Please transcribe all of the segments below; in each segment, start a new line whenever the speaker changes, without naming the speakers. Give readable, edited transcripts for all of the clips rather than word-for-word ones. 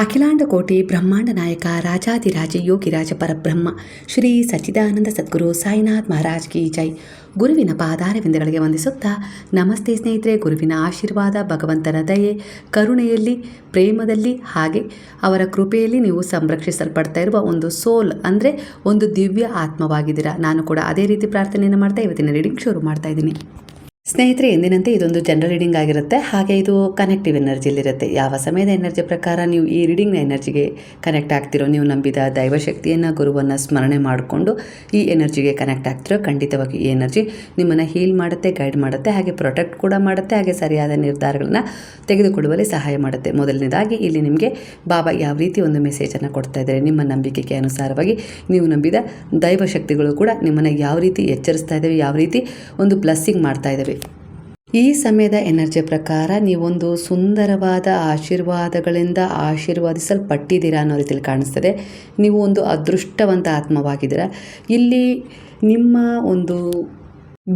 ಅಖಿಲಾಂಡ ಕೋಟಿ ಬ್ರಹ್ಮಾಂಡ ನಾಯಕ ರಾಜಾಧಿರಾಜ ಯೋಗಿರಾಜ ಪರಬ್ರಹ್ಮ ಶ್ರೀ ಸಚ್ಚಿದಾನಂದ ಸದ್ಗುರು ಸಾಯಿನಾಥ್ ಮಹಾರಾಜ್ ಕಿ ಜೈ. ಗುರುವಿನ ಪಾದಾರವಿಂದಗಳಿಗೆ ವಂದಿಸುತ್ತಾ ನಮಸ್ತೆ ಸ್ನೇಹಿತರೆ. ಗುರುವಿನ ಆಶೀರ್ವಾದ, ಭಗವಂತನ ದಯೆ, ಕರುಣೆಯಲ್ಲಿ, ಪ್ರೇಮದಲ್ಲಿ ಹಾಗೆ ಅವರ ಕೃಪೆಯಲ್ಲಿ ನೀವು ಸಂರಕ್ಷಿಸಲ್ಪಡ್ತಾ ಇರುವ ಒಂದು ಸೋಲ್ ಅಂದರೆ ಒಂದು ದಿವ್ಯ ಆತ್ಮವಾಗಿದ್ದೀರಾ. ನಾನು ಕೂಡ ಅದೇ ರೀತಿ ಪ್ರಾರ್ಥನೆಯನ್ನು ಮಾಡ್ತಾ ಇವತ್ತಿನ ರೀಡಿಂಗ್ ಶುರು ಮಾಡ್ತಾ ಇದ್ದೀನಿ. ಸ್ನೇಹಿತರೆ, ಎಂದಿನಂತೆ ಇದೊಂದು ಜನರಲ್ ರೀಡಿಂಗ್ ಆಗಿರುತ್ತೆ. ಹಾಗೆ ಇದು ಕನೆಕ್ಟಿವ್ ಎನರ್ಜಿಲಿರುತ್ತೆ. ಯಾವ ಸಮಯದ ಎನರ್ಜಿ ಪ್ರಕಾರ ನೀವು ಈ ರೀಡಿಂಗ್ನ ಎನರ್ಜಿಗೆ ಕನೆಕ್ಟ್ ಆಗ್ತಿರೋ, ನೀವು ನಂಬಿದ ದೈವಶಕ್ತಿಯನ್ನು, ಗುರುವನ್ನು ಸ್ಮರಣೆ ಮಾಡಿಕೊಂಡು ಈ ಎನರ್ಜಿಗೆ ಕನೆಕ್ಟ್ ಆಗ್ತಿರೋ, ಖಂಡಿತವಾಗಿ ಈ ಎನರ್ಜಿ ನಿಮ್ಮನ್ನು ಹೀಲ್ ಮಾಡುತ್ತೆ, ಗೈಡ್ ಮಾಡುತ್ತೆ, ಹಾಗೆ ಪ್ರೊಟೆಕ್ಟ್ ಕೂಡ ಮಾಡುತ್ತೆ, ಹಾಗೆ ಸರಿಯಾದ ನಿರ್ಧಾರಗಳನ್ನ ತೆಗೆದುಕೊಳ್ಳುವಲ್ಲಿ ಸಹಾಯ ಮಾಡುತ್ತೆ. ಮೊದಲನೇದಾಗಿ ಇಲ್ಲಿ ನಿಮಗೆ ಬಾಬಾ ಯಾವ ರೀತಿ ಒಂದು ಮೆಸೇಜನ್ನು ಕೊಡ್ತಾ ಇದ್ದಾರೆ, ನಿಮ್ಮ ನಂಬಿಕೆಗೆ ಅನುಸಾರವಾಗಿ ನೀವು ನಂಬಿದ ದೈವಶಕ್ತಿಗಳು ಕೂಡ ನಿಮ್ಮನ್ನು ಯಾವ ರೀತಿ ಎಚ್ಚರಿಸ್ತಾ ಇದ್ದಾವೆ, ಯಾವ ರೀತಿ ಒಂದು ಬ್ಲೆಸ್ಸಿಂಗ್ ಮಾಡ್ತಾ ಇದ್ದಾವೆ. ಈ ಸಮಯದ ಎನರ್ಜಿ ಪ್ರಕಾರ ನೀವೊಂದು ಸುಂದರವಾದ ಆಶೀರ್ವಾದಗಳಿಂದ ಆಶೀರ್ವಾದಿಸಲ್ಪಟ್ಟಿದ್ದೀರಾ ಅನ್ನೋ ರೀತಿಯಲ್ಲಿ ಕಾಣಿಸ್ತದೆ. ನೀವು ಒಂದು ಅದೃಷ್ಟವಂತ ಆತ್ಮವಾಗಿದ್ದೀರಾ. ಇಲ್ಲಿ ನಿಮ್ಮ ಒಂದು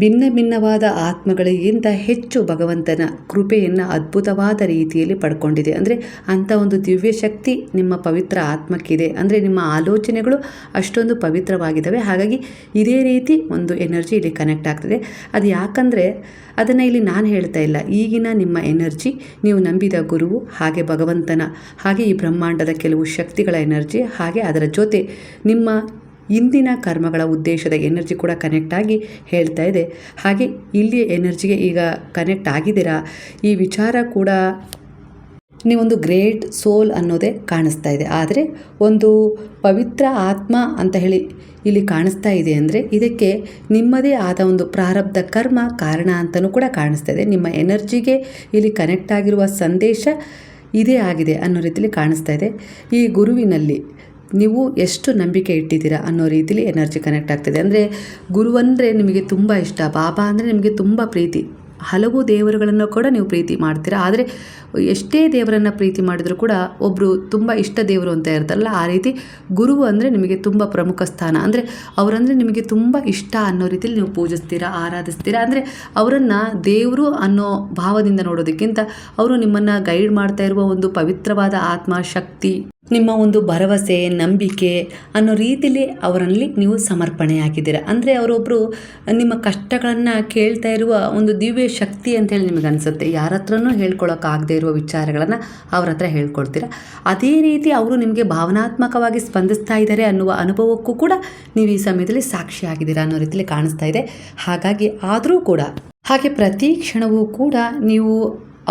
ಭಿನ್ನ ಭಿನ್ನವಾದ ಆತ್ಮಗಳಿಗಿಂತ ಹೆಚ್ಚು ಭಗವಂತನ ಕೃಪೆಯನ್ನು ಅದ್ಭುತವಾದ ರೀತಿಯಲ್ಲಿ ಪಡ್ಕೊಂಡಿದೆ. ಅಂದರೆ ಅಂಥ ಒಂದು ದಿವ್ಯ ಶಕ್ತಿ ನಿಮ್ಮ ಪವಿತ್ರ ಆತ್ಮಕ್ಕಿದೆ. ಅಂದರೆ ನಿಮ್ಮ ಆಲೋಚನೆಗಳು ಅಷ್ಟೊಂದು ಪವಿತ್ರವಾಗಿದ್ದಾವೆ. ಹಾಗಾಗಿ ಇದೇ ರೀತಿ ಒಂದು ಎನರ್ಜಿ ಇಲ್ಲಿ ಕನೆಕ್ಟ್ ಆಗ್ತದೆ. ಅದು ಯಾಕಂದರೆ ಅದನ್ನು ಇಲ್ಲಿ ನಾನು ಹೇಳ್ತಾ ಇಲ್ಲ. ಈಗಿನ ನಿಮ್ಮ ಎನರ್ಜಿ, ನೀವು ನಂಬಿದ ಗುರುವು, ಹಾಗೆ ಭಗವಂತನ, ಹಾಗೆ ಈ ಬ್ರಹ್ಮಾಂಡದ ಕೆಲವು ಶಕ್ತಿಗಳ ಎನರ್ಜಿ, ಹಾಗೆ ಅದರ ಜೊತೆ ನಿಮ್ಮ ಇಂದಿನ ಕರ್ಮಗಳ ಉದ್ದೇಶದ ಎನರ್ಜಿ ಕೂಡ ಕನೆಕ್ಟ್ ಆಗಿ ಹೇಳ್ತಾ ಇದೆ. ಹಾಗೆ ಇಲ್ಲಿ ಎನರ್ಜಿಗೆ ಈಗ ಕನೆಕ್ಟ್ ಆಗಿದ್ದೀರಾ. ಈ ವಿಚಾರ ಕೂಡ ನೀವೊಂದು ಗ್ರೇಟ್ ಸೋಲ್ ಅನ್ನೋದೇ ಕಾಣಿಸ್ತಾ ಇದೆ. ಆದರೆ ಒಂದು ಪವಿತ್ರ ಆತ್ಮ ಅಂತ ಹೇಳಿ ಇಲ್ಲಿ ಕಾಣಿಸ್ತಾ ಇದೆ ಅಂದರೆ ಇದಕ್ಕೆ ನಿಮ್ಮದೇ ಆದ ಒಂದು ಪ್ರಾರಬ್ಧ ಕರ್ಮ ಕಾರಣ ಅಂತಲೂ ಕೂಡ ಕಾಣಿಸ್ತಾ ಇದೆ. ನಿಮ್ಮ ಎನರ್ಜಿಗೆ ಇಲ್ಲಿ ಕನೆಕ್ಟ್ ಆಗಿರುವ ಸಂದೇಶ ಇದೇ ಆಗಿದೆ ಅನ್ನೋ ರೀತಿಯಲ್ಲಿ ಕಾಣಿಸ್ತಾ ಇದೆ. ಈ ಗುರುವಿನಲ್ಲಿ ನೀವು ಎಷ್ಟು ನಂಬಿಕೆ ಇಟ್ಟಿದ್ದೀರಾ ಅನ್ನೋ ರೀತಿಲಿ ಎನರ್ಜಿ ಕನೆಕ್ಟ್ ಆಗ್ತಿದೆ. ಅಂದರೆ ಗುರುವಂದರೆ ನಿಮಗೆ ತುಂಬ ಇಷ್ಟ, ಬಾಬಾ ಅಂದರೆ ನಿಮಗೆ ತುಂಬ ಪ್ರೀತಿ. ಹಲವು ದೇವರುಗಳನ್ನು ಕೂಡ ನೀವು ಪ್ರೀತಿ ಮಾಡ್ತೀರಾ. ಆದರೆ ಎಷ್ಟೇ ದೇವರನ್ನು ಪ್ರೀತಿ ಮಾಡಿದರೂ ಕೂಡ ಒಬ್ಬರು ತುಂಬ ಇಷ್ಟ ದೇವರು ಅಂತ ಇರ್ತಾರಲ್ಲ, ಆ ರೀತಿ ಗುರು ಅಂದರೆ ನಿಮಗೆ ತುಂಬ ಪ್ರಮುಖ ಸ್ಥಾನ. ಅಂದರೆ ಅವರಂದರೆ ನಿಮಗೆ ತುಂಬ ಇಷ್ಟ ಅನ್ನೋ ರೀತಿಯಲ್ಲಿ ನೀವು ಪೂಜಿಸ್ತೀರಾ, ಆರಾಧಿಸ್ತೀರಾ. ಅಂದರೆ ಅವರನ್ನು ದೇವರು ಅನ್ನೋ ಭಾವದಿಂದ ನೋಡೋದಕ್ಕಿಂತ ಅವರು ನಿಮ್ಮನ್ನು ಗೈಡ್ ಮಾಡ್ತಾ ಇರುವ ಒಂದು ಪವಿತ್ರವಾದ ಆತ್ಮ ಶಕ್ತಿ, ನಿಮ್ಮ ಒಂದು ಭರವಸೆ, ನಂಬಿಕೆ ಅನ್ನೋ ರೀತಿಲಿ ಅವರಲ್ಲಿ ನೀವು ಸಮರ್ಪಣೆಯಾಗಿದ್ದೀರಾ. ಅಂದರೆ ಅವರೊಬ್ಬರು ನಿಮ್ಮ ಕಷ್ಟಗಳನ್ನು ಕೇಳ್ತಾ ಇರುವ ಒಂದು ದಿವ್ಯ ಶಕ್ತಿ ಅಂತೇಳಿ ನಿಮಗೆ ಅನಿಸುತ್ತೆ. ಯಾರ ಹತ್ರನೂ ಹೇಳ್ಕೊಳಕ್ಕಾಗದೇ ಇರುವ ವಿಚಾರಗಳನ್ನು ಅವ್ರ ಹತ್ರ ಹೇಳ್ಕೊಳ್ತೀರಾ. ಅದೇ ರೀತಿ ಅವರು ನಿಮಗೆ ಭಾವನಾತ್ಮಕವಾಗಿ ಸ್ಪಂದಿಸ್ತಾ ಇದ್ದಾರೆ ಅನ್ನುವ ಅನುಭವಕ್ಕೂ ಕೂಡ ನೀವು ಈ ಸಮಯದಲ್ಲಿ ಸಾಕ್ಷಿಯಾಗಿದ್ದೀರಾ ಅನ್ನೋ ರೀತಿಯಲ್ಲಿ ಕಾಣಿಸ್ತಾ ಇದೆ. ಹಾಗಾಗಿ ಆದರೂ ಕೂಡ ಹಾಗೆ ಪ್ರತಿ ಕ್ಷಣವೂ ಕೂಡ ನೀವು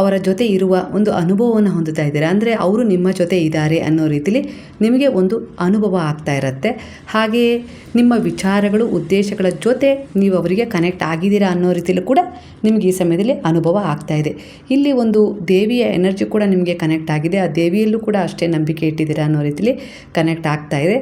ಅವರ ಜೊತೆ ಇರುವ ಒಂದು ಅನುಭವವನ್ನು ಹೊಂದುತ್ತಾ ಇದ್ದೀರಾ. ಅಂದರೆ ಅವರು ನಿಮ್ಮ ಜೊತೆ ಇದ್ದಾರೆ ಅನ್ನೋ ರೀತಿಲಿ ನಿಮಗೆ ಒಂದು ಅನುಭವ ಆಗ್ತಾ ಇರುತ್ತೆ. ಹಾಗೆಯೇ ನಿಮ್ಮ ವಿಚಾರಗಳು, ಉದ್ದೇಶಗಳ ಜೊತೆ ನೀವು ಅವರಿಗೆ ಕನೆಕ್ಟ್ ಆಗಿದ್ದೀರಾ ಅನ್ನೋ ರೀತಿಯಲ್ಲೂ ಕೂಡ ನಿಮಗೆ ಈ ಸಮಯದಲ್ಲಿ ಅನುಭವ ಆಗ್ತಾ ಇದೆ. ಇಲ್ಲಿ ಒಂದು ದೇವಿಯ ಎನರ್ಜಿ ಕೂಡ ನಿಮಗೆ ಕನೆಕ್ಟ್ ಆಗಿದೆ. ಆ ದೇವಿಯಲ್ಲೂ ಕೂಡ ಅಷ್ಟೇ ನಂಬಿಕೆ ಇಟ್ಟಿದ್ದೀರಾ ಅನ್ನೋ ರೀತಿಲಿ ಕನೆಕ್ಟ್ ಆಗ್ತಾ ಇದೆ.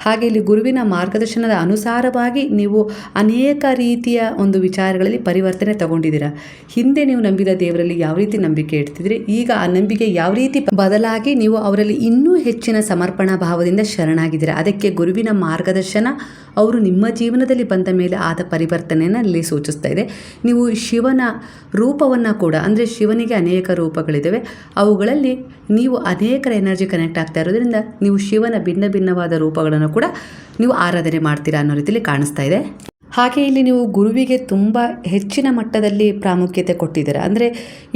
ಹಾಗೆ ಇಲ್ಲಿ ಗುರುವಿನ ಮಾರ್ಗದರ್ಶನದ ಅನುಸಾರವಾಗಿ ನೀವು ಅನೇಕ ರೀತಿಯ ಒಂದು ವಿಚಾರಗಳಲ್ಲಿ ಪರಿವರ್ತನೆ ತಗೊಂಡಿದ್ದೀರಾ. ಹಿಂದೆ ನೀವು ನಂಬಿದ ದೇವರಲ್ಲಿ ಯಾವ ರೀತಿ ನಂಬಿಕೆ ಇಡ್ತಿದ್ರಿ, ಈಗ ಆ ನಂಬಿಕೆ ಯಾವ ರೀತಿ ಬದಲಾಗಿ ನೀವು ಅವರಲ್ಲಿ ಇನ್ನೂ ಹೆಚ್ಚಿನ ಸಮರ್ಪಣಾ ಭಾವದಿಂದ ಶರಣಾಗಿದ್ದೀರಾ. ಅದಕ್ಕೆ ಗುರುವಿನ ಮಾರ್ಗದರ್ಶನ ಅವರು ನಿಮ್ಮ ಜೀವನದಲ್ಲಿ ಬಂದ ಮೇಲೆ ಆದ ಪರಿವರ್ತನೆಯನ್ನು ಅಲ್ಲಿ ಸೂಚಿಸ್ತಾ ಇದೆ. ನೀವು ಶಿವನ ರೂಪವನ್ನು ಕೂಡ, ಅಂದರೆ ಶಿವನಿಗೆ ಅನೇಕ ರೂಪಗಳಿದ್ದಾವೆ, ಅವುಗಳಲ್ಲಿ ನೀವು ಅನೇಕರ ಎನರ್ಜಿ ಕನೆಕ್ಟ್ ಆಗ್ತಾ ಇರೋದ್ರಿಂದ ನೀವು ಶಿವನ ಭಿನ್ನ ಭಿನ್ನವಾದ ರೂಪಗಳನ್ನು ಕೂಡ ನೀವು ಆರಾಧನೆ ಮಾಡ್ತೀರಾ ಅನ್ನೋ ರೀತಿಯಲ್ಲಿ ಕಾಣಿಸ್ತಾ ಇದೆ. ಹಾಗೆ ಇಲ್ಲಿ ನೀವು ಗುರುವಿಗೆ ತುಂಬ ಹೆಚ್ಚಿನ ಮಟ್ಟದಲ್ಲಿ ಪ್ರಾಮುಖ್ಯತೆ ಕೊಟ್ಟಿದ್ದೀರಾ. ಅಂದರೆ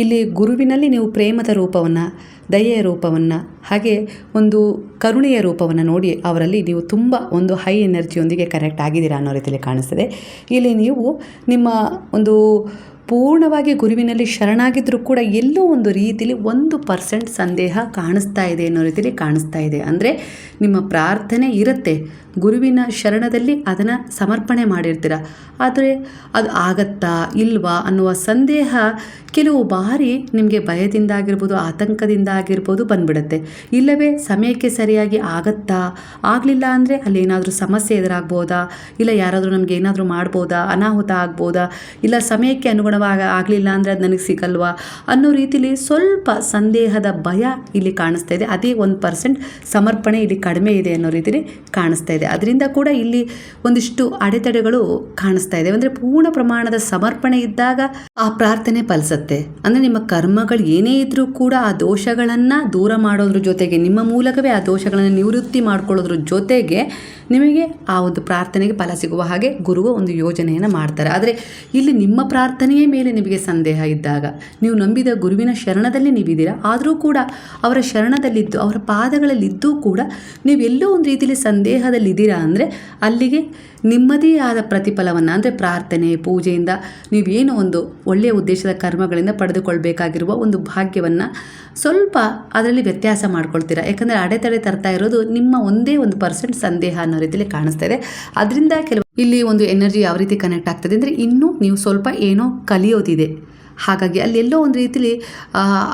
ಇಲ್ಲಿ ಗುರುವಿನಲ್ಲಿ ನೀವು ಪ್ರೇಮದ ರೂಪವನ್ನು, ದಯೆಯ ರೂಪವನ್ನು, ಹಾಗೆ ಒಂದು ಕರುಣೆಯ ರೂಪವನ್ನು ನೋಡಿ ಅವರಲ್ಲಿ ನೀವು ತುಂಬ ಒಂದು ಹೈ ಎನರ್ಜಿಯೊಂದಿಗೆ ಕನೆಕ್ಟ್ ಆಗಿದ್ದೀರಾ ಅನ್ನೋ ರೀತಿಯಲ್ಲಿ ಕಾಣಿಸ್ತದೆ. ಇಲ್ಲಿ ನೀವು ನಿಮ್ಮ ಒಂದು ಪೂರ್ಣವಾಗಿ ಗುರುವಿನಲ್ಲಿ ಶರಣಾಗಿದ್ದರೂ ಕೂಡ ಎಲ್ಲೋ ಒಂದು ರೀತಿಯಲ್ಲಿ 1% ಸಂದೇಹ ಕಾಣಿಸ್ತಾ ಇದೆ ಅನ್ನೋ ರೀತಿಯಲ್ಲಿ ಕಾಣಿಸ್ತಾ ಇದೆ. ಅಂದರೆ ನಿಮ್ಮ ಪ್ರಾರ್ಥನೆ ಇರುತ್ತೆ, ಗುರುವಿನ ಶರಣದಲ್ಲಿ ಅದನ್ನು ಸಮರ್ಪಣೆ ಮಾಡಿರ್ತೀರ, ಆದರೆ ಅದು ಆಗತ್ತಾ ಇಲ್ವಾ ಅನ್ನುವ ಸಂದೇಹ ಕೆಲವು ಬಾರಿ ನಿಮಗೆ ಭಯದಿಂದಾಗಿರ್ಬೋದು, ಆತಂಕದಿಂದ ಆಗಿರ್ಬೋದು ಬಂದ್ಬಿಡುತ್ತೆ. ಇಲ್ಲವೇ ಸಮಯಕ್ಕೆ ಸರಿಯಾಗಿ ಆಗತ್ತಾ, ಆಗಲಿಲ್ಲ ಅಂದರೆ ಅಲ್ಲಿ ಏನಾದರೂ ಸಮಸ್ಯೆ ಎದುರಾಗ್ಬೋದಾ, ಇಲ್ಲ ಯಾರಾದರೂ ನಮಗೆ ಏನಾದರೂ ಮಾಡ್ಬೋದಾ, ಅನಾಹುತ ಆಗ್ಬೋದಾ, ಇಲ್ಲ ಸಮಯಕ್ಕೆ ಅನುಗುಣ ಆಗಲಿಲ್ಲ ಅಂದರೆ ಅದು ನನಗೆ ಸಿಗಲ್ವಾ ಅನ್ನೋ ರೀತಿಲಿ ಸ್ವಲ್ಪ ಸಂದೇಹದ ಭಯ ಇಲ್ಲಿ ಕಾಣಿಸ್ತಾ ಇದೆ. ಅದೇ 1% ಸಮರ್ಪಣೆ ಇಲ್ಲಿ ಕಡಿಮೆ ಇದೆ ಅನ್ನೋ ರೀತಿಲಿ ಕಾಣಿಸ್ತಾ ಇದೆ. ಅದರಿಂದ ಕೂಡ ಇಲ್ಲಿ ಒಂದಿಷ್ಟು ಅಡೆತಡೆಗಳು ಕಾಣಿಸ್ತಾ ಇದೆ. ಅಂದರೆ ಪೂರ್ಣ ಪ್ರಮಾಣದ ಸಮರ್ಪಣೆ ಇದ್ದಾಗ ಆ ಪ್ರಾರ್ಥನೆ ಫಲಿಸುತ್ತೆ. ಅಂದರೆ ನಿಮ್ಮ ಕರ್ಮಗಳು ಏನೇ ಇದ್ರೂ ಕೂಡ ಆ ದೋಷಗಳನ್ನು ದೂರ ಮಾಡೋದ್ರ ಜೊತೆಗೆ ನಿಮ್ಮ ಮೂಲಕವೇ ಆ ದೋಷಗಳನ್ನು ನಿವೃತ್ತಿ ಮಾಡ್ಕೊಳ್ಳೋದ್ರ ಜೊತೆಗೆ ನಿಮಗೆ ಆ ಒಂದು ಪ್ರಾರ್ಥನೆಗೆ ಫಲ ಸಿಗುವ ಹಾಗೆ ಗುರುವು ಒಂದು ಯೋಜನೆಯನ್ನು ಮಾಡ್ತಾರೆ. ಆದರೆ ಇಲ್ಲಿ ನಿಮ್ಮ ಪ್ರಾರ್ಥನೆಯ ಮೇಲೆ ನಿಮಗೆ ಸಂದೇಹ ಇದ್ದಾಗ, ನೀವು ನಂಬಿದ ಗುರುವಿನ ಶರಣದಲ್ಲಿ ನೀವಿದ್ದೀರಾ, ಆದರೂ ಕೂಡ ಅವರ ಶರಣದಲ್ಲಿದ್ದು ಅವರ ಪಾದಗಳಲ್ಲಿದ್ದೂ ಕೂಡ ನೀವೆಲ್ಲೋ ಒಂದು ರೀತಿಯಲ್ಲಿ ಸಂದೇಹದಲ್ಲಿದ್ದೀರಾ ಅಂದರೆ ಅಲ್ಲಿಗೆ ನಿಮ್ಮದೇ ಆದ ಪ್ರತಿಫಲವನ್ನು ಅಂದರೆ ಪ್ರಾರ್ಥನೆ ಪೂಜೆಯಿಂದ ನೀವೇನು ಒಂದು ಒಳ್ಳೆಯ ಉದ್ದೇಶದ ಕರ್ಮಗಳಿಂದ ಪಡೆದುಕೊಳ್ಬೇಕಾಗಿರುವ ಒಂದು ಭಾಗ್ಯವನ್ನು ಸ್ವಲ್ಪ ಅದರಲ್ಲಿ ವ್ಯತ್ಯಾಸ ಮಾಡ್ಕೊಳ್ತೀರಾ. ಯಾಕಂದರೆ ಅಡೆತಡೆ ತರ್ತಾ ಇರೋದು ನಿಮ್ಮ ಒಂದೇ 1% ಸಂದೇಹ ಅನ್ನೋ ರೀತಿಯಲ್ಲಿ ಕಾಣಿಸ್ತಾ ಇದೆ. ಅದರಿಂದ ಇಲ್ಲಿ ಒಂದು ಎನರ್ಜಿ ಯಾವ ರೀತಿ ಕನೆಕ್ಟ್ ಆಗ್ತದೆ ಅಂದರೆ ಇನ್ನೂ ನೀವು ಸ್ವಲ್ಪ ಏನೋ ಕಲಿಯೋದಿದೆ. ಹಾಗಾಗಿ ಅಲ್ಲೆಲ್ಲೋ ಒಂದು ರೀತಿಲಿ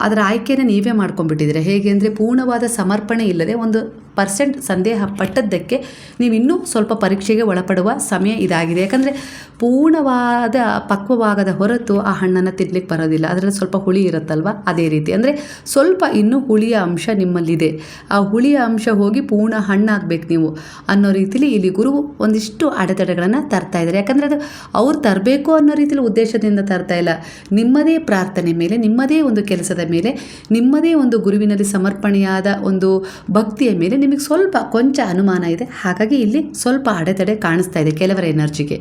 ಅದರ ಆಯ್ಕೆಯನ್ನು ನೀವೇ ಮಾಡ್ಕೊಂಡ್ಬಿಟ್ಟಿದ್ದೀರಾ. ಹೇಗೆ ಅಂದರೆ ಪೂರ್ಣವಾದ ಸಮರ್ಪಣೆ ಇಲ್ಲದೆ 1% ಸಂದೇಹ ಪಟ್ಟದ್ದಕ್ಕೆ ನೀವಿನ್ನೂ ಸ್ವಲ್ಪ ಪರೀಕ್ಷೆಗೆ ಒಳಪಡುವ ಸಮಯ ಇದಾಗಿದೆ. ಯಾಕಂದರೆ ಪೂರ್ಣವಾದ ಪಕ್ವವಾಗದ ಹೊರತು ಆ ಹಣ್ಣನ್ನು ತಿನ್ಲಿಕ್ಕೆ ಬರೋದಿಲ್ಲ. ಅದರಲ್ಲಿ ಸ್ವಲ್ಪ ಹುಳಿ ಇರುತ್ತಲ್ವ, ಅದೇ ರೀತಿ ಅಂದರೆ ಸ್ವಲ್ಪ ಇನ್ನೂ ಹುಳಿಯ ಅಂಶ ನಿಮ್ಮಲ್ಲಿದೆ. ಆ ಹುಳಿಯ ಅಂಶ ಹೋಗಿ ಪೂರ್ಣ ಹಣ್ಣಾಗಬೇಕು ನೀವು ಅನ್ನೋ ರೀತಿಲಿ ಇಲ್ಲಿ ಗುರು ಒಂದಿಷ್ಟು ಅಡೆತಡೆಗಳನ್ನು ತರ್ತಾ ಇದ್ದಾರೆ. ಯಾಕಂದರೆ ಅದು ಅವ್ರು ತರಬೇಕು ಅನ್ನೋ ರೀತಿಲಿ ಉದ್ದೇಶದಿಂದ ತರ್ತಾ ಇಲ್ಲ. ನಿಮ್ಮದೇ ಪ್ರಾರ್ಥನೆ ಮೇಲೆ, ನಿಮ್ಮದೇ ಒಂದು ಕೆಲಸದ ಮೇಲೆ, ನಿಮ್ಮದೇ ಒಂದು ಗುರುವಿನಲ್ಲಿ ಸಮರ್ಪಣೆಯಾದ ಒಂದು ಭಕ್ತಿಯ ಮೇಲೆ ನಿಮಗೆ ಸ್ವಲ್ಪ ಕೊಂಚ ಅನುಮಾನ ಇದೆ. ಹಾಗಾಗಿ ಇಲ್ಲಿ ಸ್ವಲ್ಪ ಅಡೆತಡೆ ಕಾಣಿಸ್ತಾ ಇದೆ ಕೆಲವರ ಎನರ್ಜಿಗೆ.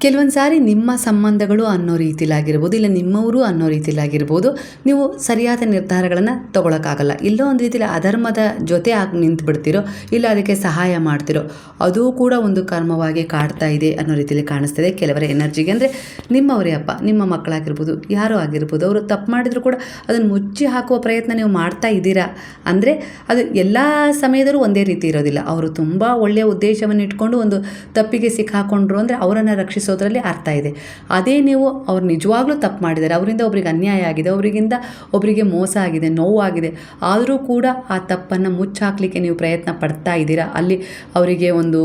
ಕೆಲವೊಂದು ಸಾರಿ ನಿಮ್ಮ ಸಂಬಂಧಗಳು ಅನ್ನೋ ರೀತಿಲಾಗಿರ್ಬೋದು, ಇಲ್ಲ ನಿಮ್ಮವರು ಅನ್ನೋ ರೀತಿಲಾಗಿರ್ಬೋದು, ನೀವು ಸರಿಯಾದ ನಿರ್ಧಾರಗಳನ್ನು ತೊಗೊಳಕ್ಕಾಗಲ್ಲ. ಇಲ್ಲೋ ಒಂದು ರೀತಿಲಿ ಅಧರ್ಮದ ಜೊತೆ ಆಗಿ ನಿಂತು ಬಿಡ್ತಿರೋ, ಇಲ್ಲ ಅದಕ್ಕೆ ಸಹಾಯ ಮಾಡ್ತಿರೋ, ಅದು ಕೂಡ ಒಂದು ಕರ್ಮವಾಗಿ ಕಾಡ್ತಾ ಇದೆ ಅನ್ನೋ ರೀತಿಯಲ್ಲಿ ಕಾಣಿಸ್ತಿದೆ ಕೆಲವರ ಎನರ್ಜಿಗೆ. ಅಂದರೆ ನಿಮ್ಮವರೇ ಅಪ್ಪ, ನಿಮ್ಮ ಮಕ್ಕಳಾಗಿರ್ಬೋದು, ಯಾರೋ ಆಗಿರ್ಬೋದು, ಅವರು ತಪ್ಪು ಮಾಡಿದ್ರು ಕೂಡ ಅದನ್ನು ಮುಚ್ಚಿ ಹಾಕುವ ಪ್ರಯತ್ನ ನೀವು ಮಾಡ್ತಾ ಇದ್ದೀರಾ ಅಂದರೆ ಅದು ಎಲ್ಲ ಸಮಯದಲ್ಲೂ ಒಂದೇ ರೀತಿ ಇರೋದಿಲ್ಲ. ಅವರು ತುಂಬ ಒಳ್ಳೆಯ ಉದ್ದೇಶವನ್ನು ಇಟ್ಕೊಂಡು ಒಂದು ತಪ್ಪಿಗೆ ಸಿಕ್ಕಾಕೊಂಡ್ರು ಅಂದರೆ ಅವರನ್ನು ರಕ್ಷಿಸೋದ್ರಲ್ಲಿ ಅರ್ಥ ಇದೆ. ಅದೇ ನೀವು ಅವ್ರು ನಿಜವಾಗ್ಲೂ ತಪ್ಪು ಮಾಡಿದ್ದಾರೆ, ಅವರಿಂದ ಒಬ್ರಿಗೆ ಅನ್ಯಾಯ ಆಗಿದೆ, ಅವರಿಗಿಂದ ಒಬ್ಬರಿಗೆ ಮೋಸ ಆಗಿದೆ, ನೋವಾಗಿದೆ, ಆದರೂ ಕೂಡ ಆ ತಪ್ಪನ್ನು ಮುಚ್ಚಾಕಲಿಕ್ಕೆ ನೀವು ಪ್ರಯತ್ನ ಪಡ್ತಾ ಇದ್ದೀರಾ. ಅಲ್ಲಿ ಅವರಿಗೆ ಒಂದು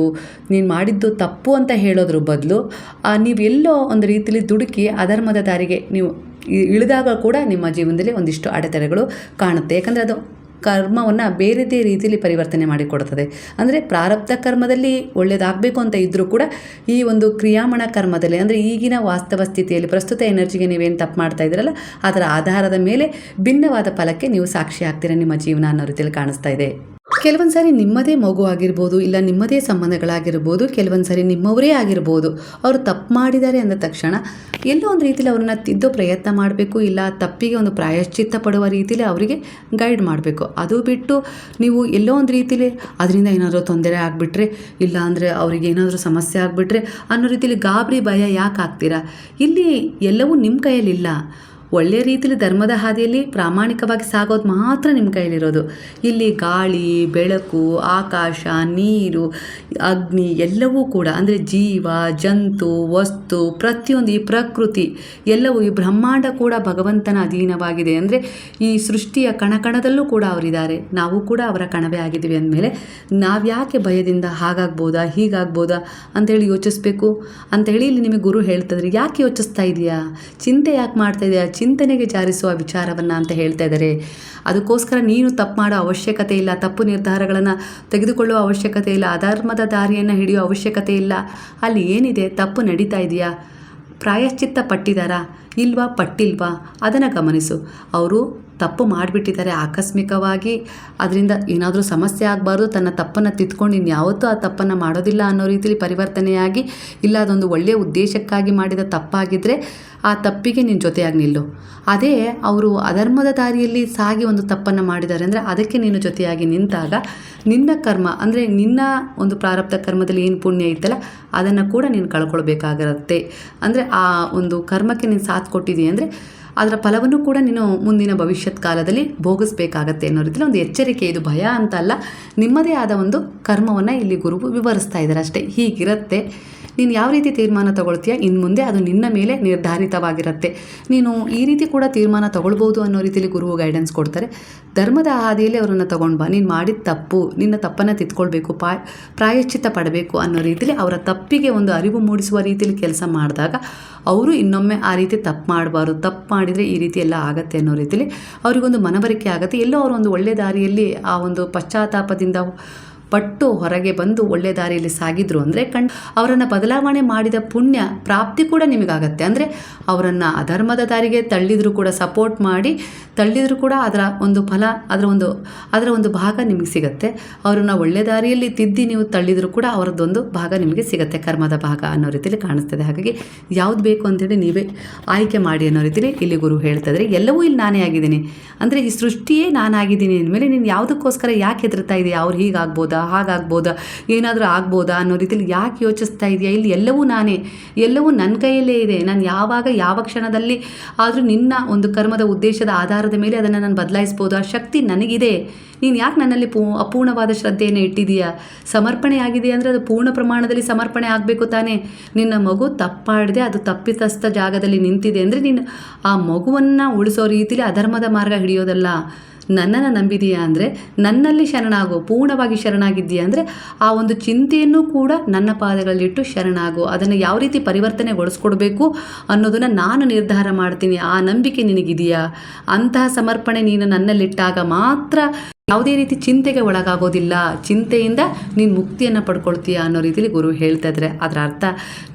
ನೀನು ಮಾಡಿದ್ದು ತಪ್ಪು ಅಂತ ಹೇಳೋದ್ರ ಬದಲು ನೀವೆಲ್ಲೋ ಒಂದು ರೀತಿಯಲ್ಲಿ ದುಡುಕಿ ಅಧರ್ಮದ ದಾರಿಗೆ ನೀವು ಇಳಿದಾಗ ಕೂಡ ನಿಮ್ಮ ಜೀವನದಲ್ಲಿ ಒಂದಿಷ್ಟು ಅಡೆತಡೆಗಳು ಕಾಣುತ್ತೆ. ಯಾಕಂದರೆ ಅದು ಕರ್ಮವನ್ನು ಬೇರೆದೇ ರೀತಿಯಲ್ಲಿ ಪರಿವರ್ತನೆ ಮಾಡಿಕೊಡ್ತದೆ. ಅಂದರೆ ಪ್ರಾರಬ್ಧ ಕರ್ಮದಲ್ಲಿ ಒಳ್ಳೆಯದಾಗಬೇಕು ಅಂತ ಇದ್ದರೂ ಕೂಡ ಈ ಒಂದು ಕ್ರಿಯಾಮಣ ಕರ್ಮದಲ್ಲಿ ಅಂದರೆ ಈಗಿನ ವಾಸ್ತವ ಸ್ಥಿತಿಯಲ್ಲಿ ಪ್ರಸ್ತುತ ಎನರ್ಜಿಗೆ ನೀವೇನು ತಪ್ಪು ಮಾಡ್ತಾ ಇದ್ದೀರಲ್ಲ ಅದರ ಆಧಾರದ ಮೇಲೆ ಭಿನ್ನವಾದ ಫಲಕ್ಕೆ ನೀವು ಸಾಕ್ಷಿ ಆಗ್ತೀರಾ ನಿಮ್ಮ ಜೀವನ ಅನ್ನೋ ರೀತಿಯಲ್ಲಿ ಕಾಣಿಸ್ತಾ ಇದೆ. ಕೆಲವೊಂದು ಸಾರಿ ನಿಮ್ಮದೇ ಮಗು ಆಗಿರ್ಬೋದು, ಇಲ್ಲ ನಿಮ್ಮದೇ ಸಂಬಂಧಗಳಾಗಿರ್ಬೋದು, ಕೆಲವೊಂದು ಸಾರಿ ನಿಮ್ಮವರೇ ಆಗಿರ್ಬೋದು, ಅವರು ತಪ್ಪು ಮಾಡಿದ್ದಾರೆ ಅಂದ ತಕ್ಷಣ ಎಲ್ಲೋ ಒಂದು ರೀತಿಯಲ್ಲಿ ಅವ್ರನ್ನ ತಿದ್ದೋ ಪ್ರಯತ್ನ ಮಾಡಬೇಕು, ಇಲ್ಲ ತಪ್ಪಿಗೆ ಒಂದು ಪ್ರಾಯಶ್ಚಿತ್ತ ಪಡುವ ರೀತಿಯಲ್ಲಿ ಅವರಿಗೆ ಗೈಡ್ ಮಾಡಬೇಕು. ಅದು ಬಿಟ್ಟು ನೀವು ಎಲ್ಲೋ ಒಂದು ರೀತಿಯಲ್ಲಿ ಅದರಿಂದ ಏನಾದರೂ ತೊಂದರೆ ಆಗಿಬಿಟ್ರೆ, ಇಲ್ಲ ಅಂದರೆ ಅವರಿಗೆ ಏನಾದರೂ ಸಮಸ್ಯೆ ಆಗಿಬಿಟ್ರೆ ಅನ್ನೋ ರೀತಿಯಲ್ಲಿ ಗಾಬರಿ ಭಯ ಯಾಕೆ ಆಗ್ತೀರಾ? ಇಲ್ಲಿ ಎಲ್ಲವೂ ನಿಮ್ಮ ಕೈಯಲ್ಲಿಲ್ಲ. ಒಳ್ಳೆಯ ರೀತಿಯಲ್ಲಿ ಧರ್ಮದ ಹಾದಿಯಲ್ಲಿ ಪ್ರಾಮಾಣಿಕವಾಗಿ ಸಾಗೋದು ಮಾತ್ರ ನಿಮ್ಮ ಕೈಲಿರೋದು. ಇಲ್ಲಿ ಗಾಳಿ, ಬೆಳಕು, ಆಕಾಶ, ನೀರು, ಅಗ್ನಿ ಎಲ್ಲವೂ ಕೂಡ ಅಂದರೆ ಜೀವ, ಜಂತು, ವಸ್ತು, ಪ್ರತಿಯೊಂದು ಈ ಪ್ರಕೃತಿ ಎಲ್ಲವೂ ಈ ಬ್ರಹ್ಮಾಂಡ ಕೂಡ ಭಗವಂತನ ಅಧೀನವಾಗಿದೆ. ಅಂದರೆ ಈ ಸೃಷ್ಟಿಯ ಕಣಕಣದಲ್ಲೂ ಕೂಡ ಅವರಿದ್ದಾರೆ, ನಾವು ಕೂಡ ಅವರ ಕಣವೇ ಆಗಿದ್ದೀವಿ ಅಂದಮೇಲೆ ನಾವ್ಯಾಕೆ ಭಯದಿಂದ ಹಾಗಾಗ್ಬೋದಾ ಹೀಗಾಗ್ಬೋದಾ ಅಂಥೇಳಿ ಯೋಚಿಸ್ಬೇಕು ಅಂಥೇಳಿ ಇಲ್ಲಿ ನಿಮಗೆ ಗುರು ಹೇಳ್ತಿದ್ರೆ, ಯಾಕೆ ಯೋಚಿಸ್ತಾ ಇದೆಯಾ, ಚಿಂತೆ ಯಾಕೆ ಮಾಡ್ತಾ ಇದೆಯಾ, ಚಿಂತನೆಗೆ ಜಾರಿಸುವ ವಿಚಾರವನ್ನು ಅಂತ ಹೇಳ್ತಾ ಇದ್ದಾರೆ. ಅದಕ್ಕೋಸ್ಕರ ನೀನು ತಪ್ಪು ಮಾಡೋ ಅವಶ್ಯಕತೆ ಇಲ್ಲ, ತಪ್ಪು ನಿರ್ಧಾರಗಳನ್ನು ತೆಗೆದುಕೊಳ್ಳುವ ಅವಶ್ಯಕತೆ ಇಲ್ಲ, ಅಧರ್ಮದ ದಾರಿಯನ್ನು ಹಿಡಿಯೋ ಅವಶ್ಯಕತೆ ಇಲ್ಲ. ಅಲ್ಲಿ ಏನಿದೆ, ತಪ್ಪು ನಡೀತಾ ಇದೆಯಾ, ಪ್ರಾಯಶ್ಚಿತ್ತ ಪಟ್ಟಿದ್ದಾರಾ ಇಲ್ವಾ, ಪಟ್ಟಿಲ್ವಾ ಅದನ್ನು ಗಮನಿಸು. ಅವರು ತಪ್ಪು ಮಾಡಿಬಿಟ್ಟಿದ್ದಾರೆ ಆಕಸ್ಮಿಕವಾಗಿ, ಅದರಿಂದ ಏನಾದರೂ ಸಮಸ್ಯೆ ಆಗಬಾರ್ದು, ತನ್ನ ತಪ್ಪನ್ನು ತಿದ್ಕೊಂಡು ಇನ್ಯಾವತ್ತೂ ಆ ತಪ್ಪನ್ನು ಮಾಡೋದಿಲ್ಲ ಅನ್ನೋ ರೀತಿಯಲ್ಲಿ ಪರಿವರ್ತನೆಯಾಗಿ, ಇಲ್ಲ ಅದೊಂದು ಒಳ್ಳೆಯ ಉದ್ದೇಶಕ್ಕಾಗಿ ಮಾಡಿದ ತಪ್ಪಾಗಿದ್ದರೆ ಆ ತಪ್ಪಿಗೆ ನಿನ್ನ ಜೊತೆಯಾಗಿ ನಿಲ್ಲು. ಅದೇ ಅವರು ಅಧರ್ಮದ ದಾರಿಯಲ್ಲಿ ಸಾಗಿ ಒಂದು ತಪ್ಪನ್ನು ಮಾಡಿದ್ದಾರೆ ಅಂದರೆ ಅದಕ್ಕೆ ನೀನು ಜೊತೆಯಾಗಿ ನಿಂತಾಗ ನಿನ್ನ ಕರ್ಮ ಅಂದರೆ ನಿನ್ನ ಒಂದು ಪ್ರಾರಬ್ಧ ಕರ್ಮದಲ್ಲಿ ಏನು ಪುಣ್ಯ ಇತ್ತಲ್ಲ ಅದನ್ನು ಕೂಡ ನೀನು ಕಳ್ಕೊಳ್ಬೇಕಾಗಿರುತ್ತೆ. ಅಂದರೆ ಆ ಒಂದು ಕರ್ಮಕ್ಕೆ ನೀನು ಸಾಥ್ ಕೊಟ್ಟಿದ್ದೀಯ ಅಂದರೆ ಅದರ ಫಲವನ್ನು ಕೂಡ ನೀನು ಮುಂದಿನ ಭವಿಷ್ಯತ್ ಕಾಲದಲ್ಲಿ ಭೋಗಿಸ್ಬೇಕಾಗತ್ತೆ ಅನ್ನೋ ರೀತಿಯಲ್ಲಿ ಒಂದು ಎಚ್ಚರಿಕೆ. ಇದು ಭಯ ಅಂತ ಅಲ್ಲ, ನಿಮ್ಮದೇ ಆದ ಒಂದು ಕರ್ಮವನ್ನು ಇಲ್ಲಿ ಗುರು ವಿವರಿಸ್ತಾ ಇದ್ದಾರೆ ಅಷ್ಟೇ. ಹೀಗಿರುತ್ತೆ, ನೀನು ಯಾವ ರೀತಿ ತೀರ್ಮಾನ ತಗೊಳ್ತೀಯ ಇನ್ನು ಮುಂದೆ ಅದು ನಿನ್ನ ಮೇಲೆ ನಿರ್ಧಾರಿತವಾಗಿರುತ್ತೆ. ನೀನು ಈ ರೀತಿ ಕೂಡ ತೀರ್ಮಾನ ತಗೊಳ್ಬೋದು ಅನ್ನೋ ರೀತಿಯಲ್ಲಿ ಗುರು ಗೈಡೆನ್ಸ್ ಕೊಡ್ತಾರೆ. ಧರ್ಮದ ಹಾದಿಯಲ್ಲಿ ಅವರನ್ನು ತಗೊಂಡು ಬಾ, ನೀನು ಮಾಡಿದ ತಪ್ಪು, ನಿನ್ನ ತಪ್ಪನ್ನು ತಿದ್ಕೊಳ್ಬೇಕು, ಪ್ರಾಯಶ್ಚಿತ್ತ ಪಡಬೇಕು ಅನ್ನೋ ರೀತಿಯಲ್ಲಿ ಅವರ ತಪ್ಪಿಗೆ ಒಂದು ಅರಿವು ಮೂಡಿಸುವ ರೀತಿಯಲ್ಲಿ ಕೆಲಸ ಮಾಡಿದಾಗ ಅವರು ಇನ್ನೊಮ್ಮೆ ಆ ರೀತಿ ತಪ್ಪು ಮಾಡಬಾರ್ದು, ತಪ್ಪು ಮಾಡಿದರೆ ಈ ರೀತಿ ಎಲ್ಲ ಆಗತ್ತೆ ಅನ್ನೋ ರೀತಿಯಲ್ಲಿ ಅವರಿಗೊಂದು ಮನವರಿಕೆ ಆಗುತ್ತೆ. ಎಲ್ಲೋ ಅವರು ಒಂದು ಒಳ್ಳೆಯ ದಾರಿಯಲ್ಲಿ ಆ ಒಂದು ಪಶ್ಚಾತ್ತಾಪದಿಂದ ಪಟ್ಟು ಹೊರಗೆ ಬಂದು ಒಳ್ಳೆಯ ದಾರಿಯಲ್ಲಿ ಸಾಗಿದ್ರು ಅಂದರೆ ಅವರನ್ನು ಬದಲಾವಣೆ ಮಾಡಿದ ಪುಣ್ಯ ಪ್ರಾಪ್ತಿ ಕೂಡ ನಿಮಗಾಗತ್ತೆ. ಅಂದರೆ ಅವರನ್ನು ಅಧರ್ಮದ ದಾರಿಗೆ ತಳ್ಳಿದರೂ ಕೂಡ, ಸಪೋರ್ಟ್ ಮಾಡಿ ತಳ್ಳಿದರೂ ಕೂಡ ಅದರ ಒಂದು ಫಲ, ಅದರ ಒಂದು ಭಾಗ ನಿಮಗೆ ಸಿಗುತ್ತೆ. ಅವರನ್ನು ಒಳ್ಳೆಯ ದಾರಿಯಲ್ಲಿ ತಿದ್ದಿ ನೀವು ತಳ್ಳಿದರೂ ಕೂಡ ಅವರದ್ದೊಂದು ಭಾಗ ನಿಮಗೆ ಸಿಗುತ್ತೆ, ಕರ್ಮದ ಭಾಗ ಅನ್ನೋ ರೀತಿಯಲ್ಲಿ ಕಾಣಿಸ್ತದೆ. ಹಾಗಾಗಿ ಯಾವುದು ಬೇಕು ಅಂತೇಳಿ ನೀವೇ ಆಯ್ಕೆ ಮಾಡಿ ಅನ್ನೋ ರೀತಿಯಲ್ಲಿ ಇಲ್ಲಿ ಗುರು ಹೇಳ್ತಾ ಇದ್ದಾರೆ. ಎಲ್ಲವೂ ಇಲ್ಲಿ ನಾನೇ ಆಗಿದ್ದೀನಿ ಅಂದರೆ ಈ ಸೃಷ್ಟಿಯೇ ನಾನಾಗಿದ್ದೀನಿ ಅಂದಮೇಲೆ ನೀನು ಯಾವುದಕ್ಕೋಸ್ಕರ ಯಾಕೆ ಹೆದರ್ತಾ ಇದೆಯಾ? ಅವ್ರು ಹೀಗಾಗ್ಬೋದಾ, ಹಾಗಾಗ್ಬೋದಾ, ಏನಾದರೂ ಆಗ್ಬೋದಾ ಅನ್ನೋ ರೀತಿಯಲ್ಲಿ ಯಾಕೆ ಯೋಚಿಸ್ತಾ ಇದೆಯಾ? ಇಲ್ಲಿ ಎಲ್ಲವೂ ನಾನೇ, ಎಲ್ಲವೂ ನನ್ನ ಕೈಯಲ್ಲೇ ಇದೆ. ನಾನು ಯಾವಾಗ ಯಾವ ಕ್ಷಣದಲ್ಲಿ ಆದರೂ ನಿನ್ನ ಒಂದು ಕರ್ಮದ ಉದ್ದೇಶದ ಆಧಾರದ ಮೇಲೆ ಅದನ್ನು ನಾನು ಬದಲಾಯಿಸ್ಬೋದು, ಆ ಶಕ್ತಿ ನನಗಿದೆ. ನೀನು ಯಾಕೆ ನನ್ನಲ್ಲಿ ಅಪೂರ್ಣವಾದ ಶ್ರದ್ಧೆಯನ್ನು ಇಟ್ಟಿದೆಯಾ? ಸಮರ್ಪಣೆ ಆಗಿದೆ ಅಂದರೆ ಅದು ಪೂರ್ಣ ಪ್ರಮಾಣದಲ್ಲಿ ಸಮರ್ಪಣೆ ಆಗಬೇಕು ತಾನೇ. ನಿನ್ನ ಮಗು ತಪ್ಪಾಡಿದೆ, ಅದು ತಪ್ಪಿತಸ್ಥ ಜಾಗದಲ್ಲಿ ನಿಂತಿದೆ ಅಂದರೆ ನೀನು ಆ ಮಗುವನ್ನು ಉಳಿಸೋ ರೀತಿಯಲ್ಲಿ ಅಧರ್ಮದ ಮಾರ್ಗ ಹಿಡಿಯೋದಲ್ಲ. ನನ್ನನ್ನು ನಂಬಿದೀಯಾ ಅಂದರೆ ನನ್ನಲ್ಲಿ ಶರಣಾಗು, ಪೂರ್ಣವಾಗಿ ಶರಣಾಗಿದ್ದೀಯಾ ಅಂದರೆ ಆ ಒಂದು ಚಿಂತೆಯನ್ನು ಕೂಡ ನನ್ನ ಪಾದಗಳಲ್ಲಿಟ್ಟು ಶರಣಾಗು. ಅದನ್ನು ಯಾವ ರೀತಿ ಪರಿವರ್ತನೆಗೊಳಿಸ್ಕೊಡ್ಬೇಕು ಅನ್ನೋದನ್ನು ನಾನು ನಿರ್ಧಾರ ಮಾಡ್ತೀನಿ. ಆ ನಂಬಿಕೆ ನಿನಗಿದೆಯಾ? ಅಂತಹ ಸಮರ್ಪಣೆ ನೀನು ನನ್ನಲ್ಲಿಟ್ಟಾಗ ಮಾತ್ರ ಯಾವುದೇ ರೀತಿ ಚಿಂತೆಗೆ ಒಳಗಾಗೋದಿಲ್ಲ. ಚಿಂತೆಯಿಂದ ನೀನು ಮುಕ್ತಿಯನ್ನು ಪಡ್ಕೊಳ್ತೀಯ ಅನ್ನೋ ರೀತಿಯಲ್ಲಿ ಗುರು ಹೇಳ್ತಾ ಇದ್ದಾರೆ. ಅದರ ಅರ್ಥ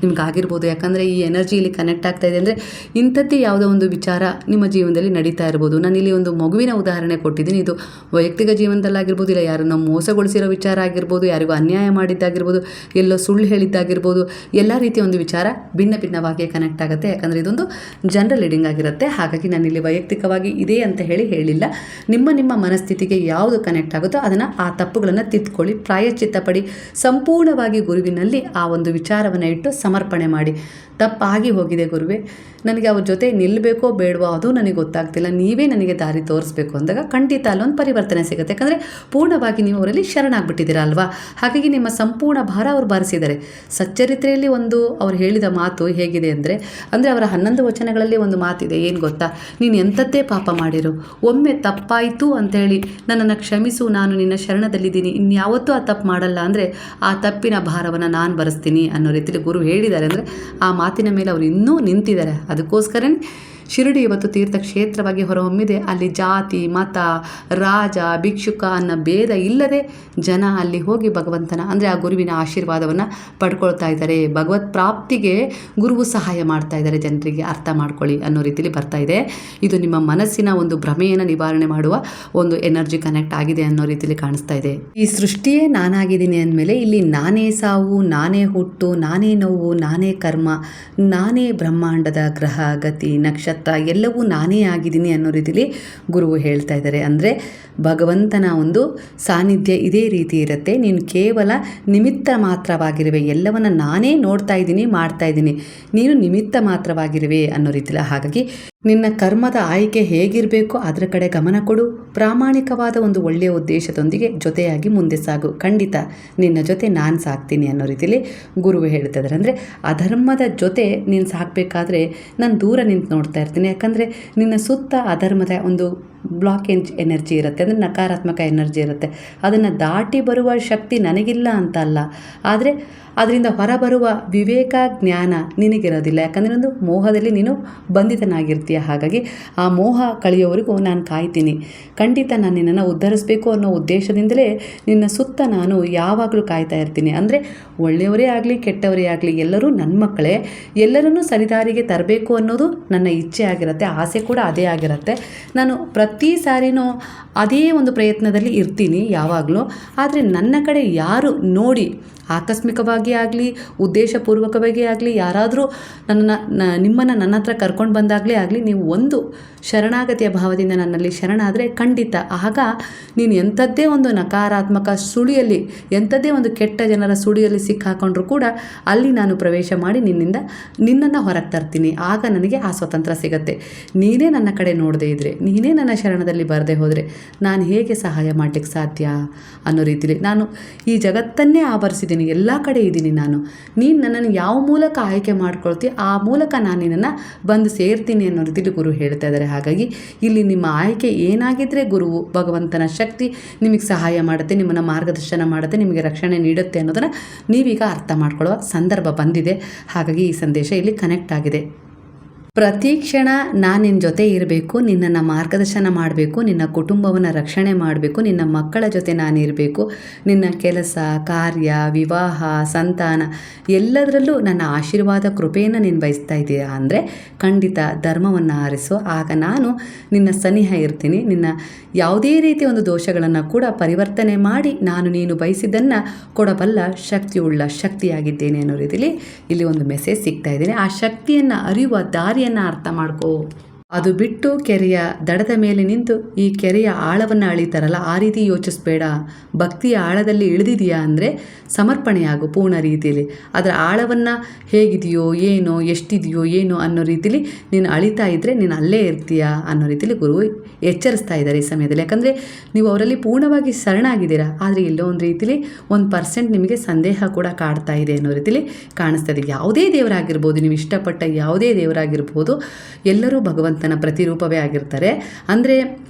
ನಿಮ್ಗಾಗಿರ್ಬೋದು. ಯಾಕಂದರೆ ಈ ಎನರ್ಜಿಯಲ್ಲಿ ಕನೆಕ್ಟ್ ಆಗ್ತಾ ಇದೆ ಅಂದರೆ ಇಂಥದ್ದೇ ಯಾವುದೋ ಒಂದು ವಿಚಾರ ನಿಮ್ಮ ಜೀವನದಲ್ಲಿ ನಡೀತಾ ಇರ್ಬೋದು. ನಾನಿಲ್ಲಿ ಒಂದು ಮಗುವಿನ ಉದಾಹರಣೆ ಕೊಟ್ಟಿದ್ದೀನಿ. ಇದು ವೈಯಕ್ತಿಕ ಜೀವನದಲ್ಲಾಗಿರ್ಬೋದು, ಇಲ್ಲ ಯಾರನ್ನು ಮೋಸಗೊಳಿಸಿರೋ ವಿಚಾರ ಆಗಿರ್ಬೋದು, ಯಾರಿಗೂ ಅನ್ಯಾಯ ಮಾಡಿದ್ದಾಗಿರ್ಬೋದು, ಎಲ್ಲೋ ಸುಳ್ಳು ಹೇಳಿದ್ದಾಗಿರ್ಬೋದು, ಎಲ್ಲ ರೀತಿಯ ಒಂದು ವಿಚಾರ ಭಿನ್ನ ಭಿನ್ನವಾಗಿ ಕನೆಕ್ಟ್ ಆಗುತ್ತೆ. ಯಾಕಂದರೆ ಇದೊಂದು ಜನರಲ್ ರೀಡಿಂಗ್ ಆಗಿರುತ್ತೆ. ಹಾಗಾಗಿ ನಾನಿಲ್ಲಿ ವೈಯಕ್ತಿಕವಾಗಿ ಇದೆ ಅಂತ ಹೇಳಿಲ್ಲ. ನಿಮ್ಮ ಮನಸ್ಥಿತಿಗೆ ಯಾವುದು ಕನೆಕ್ಟ್ ಆಗುತ್ತೋ ಅದನ್ನು, ಆ ತಪ್ಪುಗಳನ್ನು ತಿದ್ಕೊಳ್ಳಿ, ಪ್ರಾಯಶ್ಚಿತ್ತ ಪಡಿ, ಸಂಪೂರ್ಣವಾಗಿ ಗುರುವಿನಲ್ಲಿ ಆ ಒಂದು ವಿಚಾರವನ್ನು ಇಟ್ಟು ಸಮರ್ಪಣೆ ಮಾಡಿ. ತಪ್ಪಾಗಿ ಹೋಗಿದೆ ಗುರುವೇ, ನನಗೆ ಅವ್ರ ಜೊತೆ ನಿಲ್ಲಬೇಕೋ ಬೇಡವೋ ಅದು ನನಗೆ ಗೊತ್ತಾಗ್ತಿಲ್ಲ, ನೀವೇ ನನಗೆ ದಾರಿ ತೋರಿಸ್ಬೇಕು ಅಂದಾಗ ಖಂಡಿತ ಅಲ್ಲೊಂದು ಪರಿವರ್ತನೆ ಸಿಗುತ್ತೆ. ಯಾಕಂದರೆ ಪೂರ್ಣವಾಗಿ ನೀವು ಅವರಲ್ಲಿ ಶರಣಾಗ್ಬಿಟ್ಟಿದ್ದೀರಾ ಅಲ್ವಾ. ಹಾಗಾಗಿ ನಿಮ್ಮ ಸಂಪೂರ್ಣ ಭಾರ ಅವ್ರು ಬಾರಿಸಿದ್ದಾರೆ. ಸಚ್ಚರಿತ್ರೆಯಲ್ಲಿ ಅವ್ರು ಹೇಳಿದ ಮಾತು ಹೇಗಿದೆ ಅಂದರೆ ಅವರ 11 ವಚನಗಳಲ್ಲಿ ಒಂದು ಮಾತಿದೆ. ಏನು ಗೊತ್ತಾ? ನೀನು ಎಂಥದ್ದೇ ಪಾಪ ಮಾಡಿರು, ಒಮ್ಮೆ ತಪ್ಪಾಯಿತು ಅಂತೇಳಿ ನನ್ನನ್ನು ಕ್ಷಮಿಸು, ನಾನು ನಿನ್ನ ಶರಣದಲ್ಲಿದ್ದೀನಿ, ಇನ್ಯಾವತ್ತೂ ಆ ತಪ್ಪು ಮಾಡಲ್ಲ ಅಂದರೆ ಆ ತಪ್ಪಿನ ಭಾರವನ್ನು ನಾನು ಭರಿಸ್ತೀನಿ ಅನ್ನೋ ರೀತಿಯಲ್ಲಿ ಗುರು ಹೇಳಿದ್ದಾರೆ. ಅಂದರೆ ಆ ಮಾತಿನ ಮೇಲೆ ಅವರು ಇನ್ನೂ ನಿಂತಿದ್ದಾರೆ. ಅದಕ್ಕೋಸ್ಕರನೇ ಶಿರಡಿ ಇವತ್ತು ತೀರ್ಥಕ್ಷೇತ್ರವಾಗಿ ಹೊರಹೊಮ್ಮಿದೆ. ಅಲ್ಲಿ ಜಾತಿ, ಮತ, ರಾಜ, ಭಿಕ್ಷುಕ ಅನ್ನೋ ಭೇದ ಇಲ್ಲದೆ ಜನ ಅಲ್ಲಿ ಹೋಗಿ ಭಗವಂತನ ಅಂದರೆ ಆ ಗುರುವಿನ ಆಶೀರ್ವಾದವನ್ನು ಪಡ್ಕೊಳ್ತಾ ಇದ್ದಾರೆ. ಭಗವತ್ ಪ್ರಾಪ್ತಿಗೆ ಗುರುವು ಸಹಾಯ ಮಾಡ್ತಾ ಇದ್ದಾರೆ ಜನರಿಗೆ, ಅರ್ಥ ಮಾಡ್ಕೊಳ್ಳಿ ಅನ್ನೋ ರೀತಿಯಲ್ಲಿ ಬರ್ತಾ ಇದೆ. ಇದು ನಿಮ್ಮ ಮನಸ್ಸಿನ ಒಂದು ಭ್ರಮೆಯನ್ನು ನಿವಾರಣೆ ಮಾಡುವ ಒಂದು ಎನರ್ಜಿ ಕನೆಕ್ಟ್ ಆಗಿದೆ ಅನ್ನೋ ರೀತಿಯಲ್ಲಿ ಕಾಣಿಸ್ತಾ ಇದೆ. ಈ ಸೃಷ್ಟಿಯೇ ನಾನಾಗಿದ್ದೀನಿ ಅಂದಮೇಲೆ ಇಲ್ಲಿ ನಾನೇ ಸಾವು, ನಾನೇ ಹುಟ್ಟು, ನಾನೇ ನೋವು, ನಾನೇ ಕರ್ಮ, ನಾನೇ ಬ್ರಹ್ಮಾಂಡದ ಗ್ರಹ, ಗತಿ, ನಕ್ಷತ್ರ ಎಲ್ಲವೂ ನಾನೇ ಆಗಿದ್ದೀನಿ ಅನ್ನೋ ರೀತಿಯಲ್ಲಿ ಗುರುವು ಹೇಳ್ತಾ ಇದ್ದಾರೆ. ಅಂದರೆ ಭಗವಂತನ ಒಂದು ಸಾನ್ನಿಧ್ಯ ಇದೇ ರೀತಿ ಇರುತ್ತೆ. ನೀನು ಕೇವಲ ನಿಮಿತ್ತ ಮಾತ್ರವಾಗಿರುವೆ, ಎಲ್ಲವನ್ನ ನಾನೇ ನೋಡ್ತಾ ಇದ್ದೀನಿ, ಮಾಡ್ತಾ ಇದ್ದೀನಿ, ನೀನು ನಿಮಿತ್ತ ಮಾತ್ರವಾಗಿರುವೆ ಅನ್ನೋ ರೀತಿಯಲ್ಲಿ. ಹಾಗಾಗಿ ನಿನ್ನ ಕರ್ಮದ ಆಯ್ಕೆ ಹೇಗಿರಬೇಕು ಅದರ ಕಡೆ ಗಮನ ಕೊಡು. ಪ್ರಾಮಾಣಿಕವಾದ ಒಂದು ಒಳ್ಳೆಯ ಉದ್ದೇಶದೊಂದಿಗೆ ಜೊತೆಯಾಗಿ ಮುಂದೆ ಸಾಗು. ಖಂಡಿತ ನಿನ್ನ ಜೊತೆ ನಾನು ಸಾಕ್ತೀನಿ ಅನ್ನೋ ರೀತಿಯಲ್ಲಿ ಗುರುವು ಹೇಳ್ತಿದ್ದಾರೆ. ಅಂದರೆ ಅಧರ್ಮದ ಜೊತೆ ನೀನು ಸಾಕಬೇಕಾದ್ರೆ ನಾನು ದೂರ ನಿಂತು ನೋಡ್ತಾ ಇರ್ತೀನಿ. ಯಾಕಂದರೆ ನಿನ್ನ ಸುತ್ತ ಅಧರ್ಮದ ಒಂದು ಬ್ಲಾಕೇಜ್ ಎನರ್ಜಿ ಇರುತ್ತೆ, ಅಂದರೆ ನಕಾರಾತ್ಮಕ ಎನರ್ಜಿ ಇರುತ್ತೆ. ಅದನ್ನು ದಾಟಿ ಬರುವ ಶಕ್ತಿ ನನಗಿಲ್ಲ ಅಂತ ಅಲ್ಲ, ಆದರೆ ಅದರಿಂದ ಹೊರಬರುವ ವಿವೇಕ ಜ್ಞಾನ ನಿನಗಿರೋದಿಲ್ಲ. ಯಾಕಂದರೆ ಒಂದು ಮೋಹದಲ್ಲಿ ನೀನು ಬಂಧಿತನಾಗಿರ್ತೀಯ. ಹಾಗಾಗಿ ಆ ಮೋಹ ಕಳೆಯೋವರೆಗೂ ನಾನು ಕಾಯ್ತೀನಿ. ಖಂಡಿತ ನಾನು ನಿನ್ನನ್ನು ಉದ್ಧರಿಸಬೇಕು ಅನ್ನೋ ಉದ್ದೇಶದಿಂದಲೇ ನಿನ್ನ ಸುತ್ತ ನಾನು ಯಾವಾಗಲೂ ಕಾಯ್ತಾ ಇರ್ತೀನಿ. ಅಂದರೆ ಒಳ್ಳೆಯವರೇ ಆಗಲಿ ಕೆಟ್ಟವರೇ ಆಗಲಿ ಎಲ್ಲರೂ ನನ್ನ ಮಕ್ಕಳೇ, ಎಲ್ಲರನ್ನೂ ಸರಿದಾರಿಗೆ ತರಬೇಕು ಅನ್ನೋದು ನನ್ನ ಇಚ್ಛೆ ಆಗಿರುತ್ತೆ, ಆಸೆ ಕೂಡ ಅದೇ ಆಗಿರುತ್ತೆ. ನಾನು ಪ್ರತಿ ಸಾರಿನೂ ಅದೇ ಒಂದು ಪ್ರಯತ್ನದಲ್ಲಿ ಇರ್ತೀನಿ ಯಾವಾಗಲೂ. ಆದರೆ ನನ್ನ ಕಡೆ ಯಾರು ನೋಡಿ ಆಕಸ್ಮಿಕವಾಗಿ ಆಗಲಿ ಉದ್ದೇಶಪೂರ್ವಕವಾಗಿ ಆಗಲಿ ಯಾರಾದರೂ ನಿಮ್ಮನ್ನು ನನ್ನ ಹತ್ರ ಕರ್ಕೊಂಡು ಬಂದಾಗಲೇ ಆಗಲಿ ನೀವು ಒಂದು ಶರಣಾಗತಿಯ ಭಾವದಿಂದ ನನ್ನಲ್ಲಿ ಶರಣಾದರೆ ಖಂಡಿತ ಆಗ ನೀನು ಎಂಥದ್ದೇ ಒಂದು ನಕಾರಾತ್ಮಕ ಸುಳಿಯಲ್ಲಿ, ಎಂಥದ್ದೇ ಒಂದು ಕೆಟ್ಟ ಜನರ ಸುಳಿಯಲ್ಲಿ ಸಿಕ್ಕಾಕೊಂಡ್ರೂ ಕೂಡ ಅಲ್ಲಿ ನಾನು ಪ್ರವೇಶ ಮಾಡಿ ನಿನ್ನನ್ನು ಹೊರಗೆ ತರ್ತೀನಿ. ಆಗ ನನಗೆ ಆ ಸ್ವತಂತ್ರ ಸಿಗತ್ತೆ. ನೀನೇ ನನ್ನ ಕಡೆ ನೋಡದೇ ಇದ್ದರೆ, ನೀನೇ ನನ್ನ ಶರಣದಲ್ಲಿ ಬರದೆ ಹೋದರೆ ನಾನು ಹೇಗೆ ಸಹಾಯ ಮಾಡಲಿಕ್ಕೆ ಸಾಧ್ಯ ಅನ್ನೋ ರೀತಿಲಿ ನಾನು ಈ ಜಗತ್ತನ್ನೇ ಆವರಿಸಿದ್ದೀನಿ, ಎಲ್ಲ ಕಡೆ ಇದ್ದೀನಿ ನಾನು. ನೀನು ನನ್ನನ್ನು ಯಾವ ಮೂಲಕ ಆಯ್ಕೆ ಮಾಡ್ಕೊಳ್ತೀವಿ ಆ ಮೂಲಕ ನಾನು ನಿನ್ನನ್ನು ಬಂದು ಸೇರ್ತೀನಿ ಅನ್ನೋ ರೀತಿಲಿ ಗುರು ಹೇಳ್ತಾ ಇದ್ದಾರೆ. ಹಾಗಾಗಿ ಇಲ್ಲಿ ನಿಮ್ಮ ಆಯ್ಕೆ ಏನಾಗಿದ್ದರೆ ಗುರುವು ಭಗವಂತನ ಶಕ್ತಿ ನಿಮಗೆ ಸಹಾಯ ಮಾಡುತ್ತೆ, ನಿಮ್ಮನ್ನು ಮಾರ್ಗದರ್ಶನ ಮಾಡುತ್ತೆ, ನಿಮಗೆ ರಕ್ಷಣೆ ನೀಡುತ್ತೆ ಅನ್ನೋದನ್ನು ನೀವೀಗ ಅರ್ಥ ಮಾಡ್ಕೊಳ್ಳೋ ಸಂದರ್ಭ ಬಂದಿದೆ. ಹಾಗಾಗಿ ಈ ಸಂದೇಶ ಇಲ್ಲಿ ಕನೆಕ್ಟ್ ಆಗಿದೆ. ಪ್ರತಿ ಕ್ಷಣ ನಾನು ನಿನ್ನ ಜೊತೆ ಇರಬೇಕು, ನಿನ್ನನ್ನು ಮಾರ್ಗದರ್ಶನ ಮಾಡಬೇಕು, ನಿನ್ನ ಕುಟುಂಬವನ್ನು ರಕ್ಷಣೆ ಮಾಡಬೇಕು, ನಿನ್ನ ಮಕ್ಕಳ ಜೊತೆ ನಾನು ಇರಬೇಕು, ನಿನ್ನ ಕೆಲಸ ಕಾರ್ಯ ವಿವಾಹ ಸಂತಾನ ಎಲ್ಲದರಲ್ಲೂ ನನ್ನ ಆಶೀರ್ವಾದ ಕೃಪೆಯನ್ನು ನೀನು ಬಯಸ್ತಾ ಇದ್ದೀಯಾ ಅಂದರೆ ಖಂಡಿತ ಧರ್ಮವನ್ನು ಆರಿಸು. ಆಗ ನಾನು ನಿನ್ನ ಸನಿಹ ಇರ್ತೀನಿ. ನಿನ್ನ ಯಾವುದೇ ರೀತಿಯ ಒಂದು ದೋಷಗಳನ್ನು ಕೂಡ ಪರಿವರ್ತನೆ ಮಾಡಿ ನಾನು ನೀನು ಬಯಸಿದ್ದನ್ನು ಕೊಡಬಲ್ಲ ಶಕ್ತಿಯುಳ್ಳ ಶಕ್ತಿಯಾಗಿದ್ದೇನೆ ಅನ್ನೋ ರೀತಿಯಲ್ಲಿ ಇಲ್ಲಿ ಒಂದು ಮೆಸೇಜ್ ಸಿಗ್ತಾ ಇದ್ದೇನೆ. ಆ ಶಕ್ತಿಯನ್ನು ಅರಿಯುವ ದಾರಿಯನ್ನು ಅರ್ಥ ಮಾಡ್ಕೋ. ಅದು ಬಿಟ್ಟು ಕೆರೆಯ ದಡದ ಮೇಲೆ ನಿಂತು ಈ ಕೆರೆಯ ಆಳವನ್ನು ಅಳಿತಾರಲ್ಲ ಆ ರೀತಿ ಯೋಚಿಸ್ಬೇಡ. ಭಕ್ತಿಯ ಆಳದಲ್ಲಿ ಇಳಿದಿದೆಯಾ ಅಂದರೆ ಸಮರ್ಪಣೆಯಾಗು ಪೂರ್ಣ ರೀತಿಯಲ್ಲಿ. ಅದರ ಆಳವನ್ನು ಹೇಗಿದೆಯೋ ಏನೋ ಎಷ್ಟಿದೆಯೋ ಏನೋ ಅನ್ನೋ ರೀತಿಲಿ ನೀನು ಅಳಿತಾ ಇದ್ದರೆ ನೀನು ಅಲ್ಲೇ ಇರ್ತೀಯಾ ಅನ್ನೋ ರೀತಿಲಿ ಗುರು ಎಚ್ಚರಿಸ್ತಾ ಇದ್ದಾರೆ ಈ ಸಮಯದಲ್ಲಿ. ಯಾಕಂದರೆ ನೀವು ಅವರಲ್ಲಿ ಪೂರ್ಣವಾಗಿ ಶರಣಾಗಿದ್ದೀರಾ, ಆದರೆ ಎಲ್ಲೋ ಒಂದು ರೀತಿಲಿ 1% ನಿಮಗೆ ಸಂದೇಹ ಕೂಡ ಕಾಡ್ತಾ ಇದೆ ಅನ್ನೋ ರೀತಿಲಿ ಕಾಣಿಸ್ತಾ ಇದೆ. ಯಾವುದೇ ದೇವರಾಗಿರ್ಬೋದು, ನೀವು ಇಷ್ಟಪಟ್ಟ ಯಾವುದೇ ದೇವರಾಗಿರ್ಬೋದು, ಎಲ್ಲರೂ ಭಗವಂತನ ಪ್ರತಿರೂಪವೇ ಆಗಿರ್ತಾರೆ. ಅಂದರೆ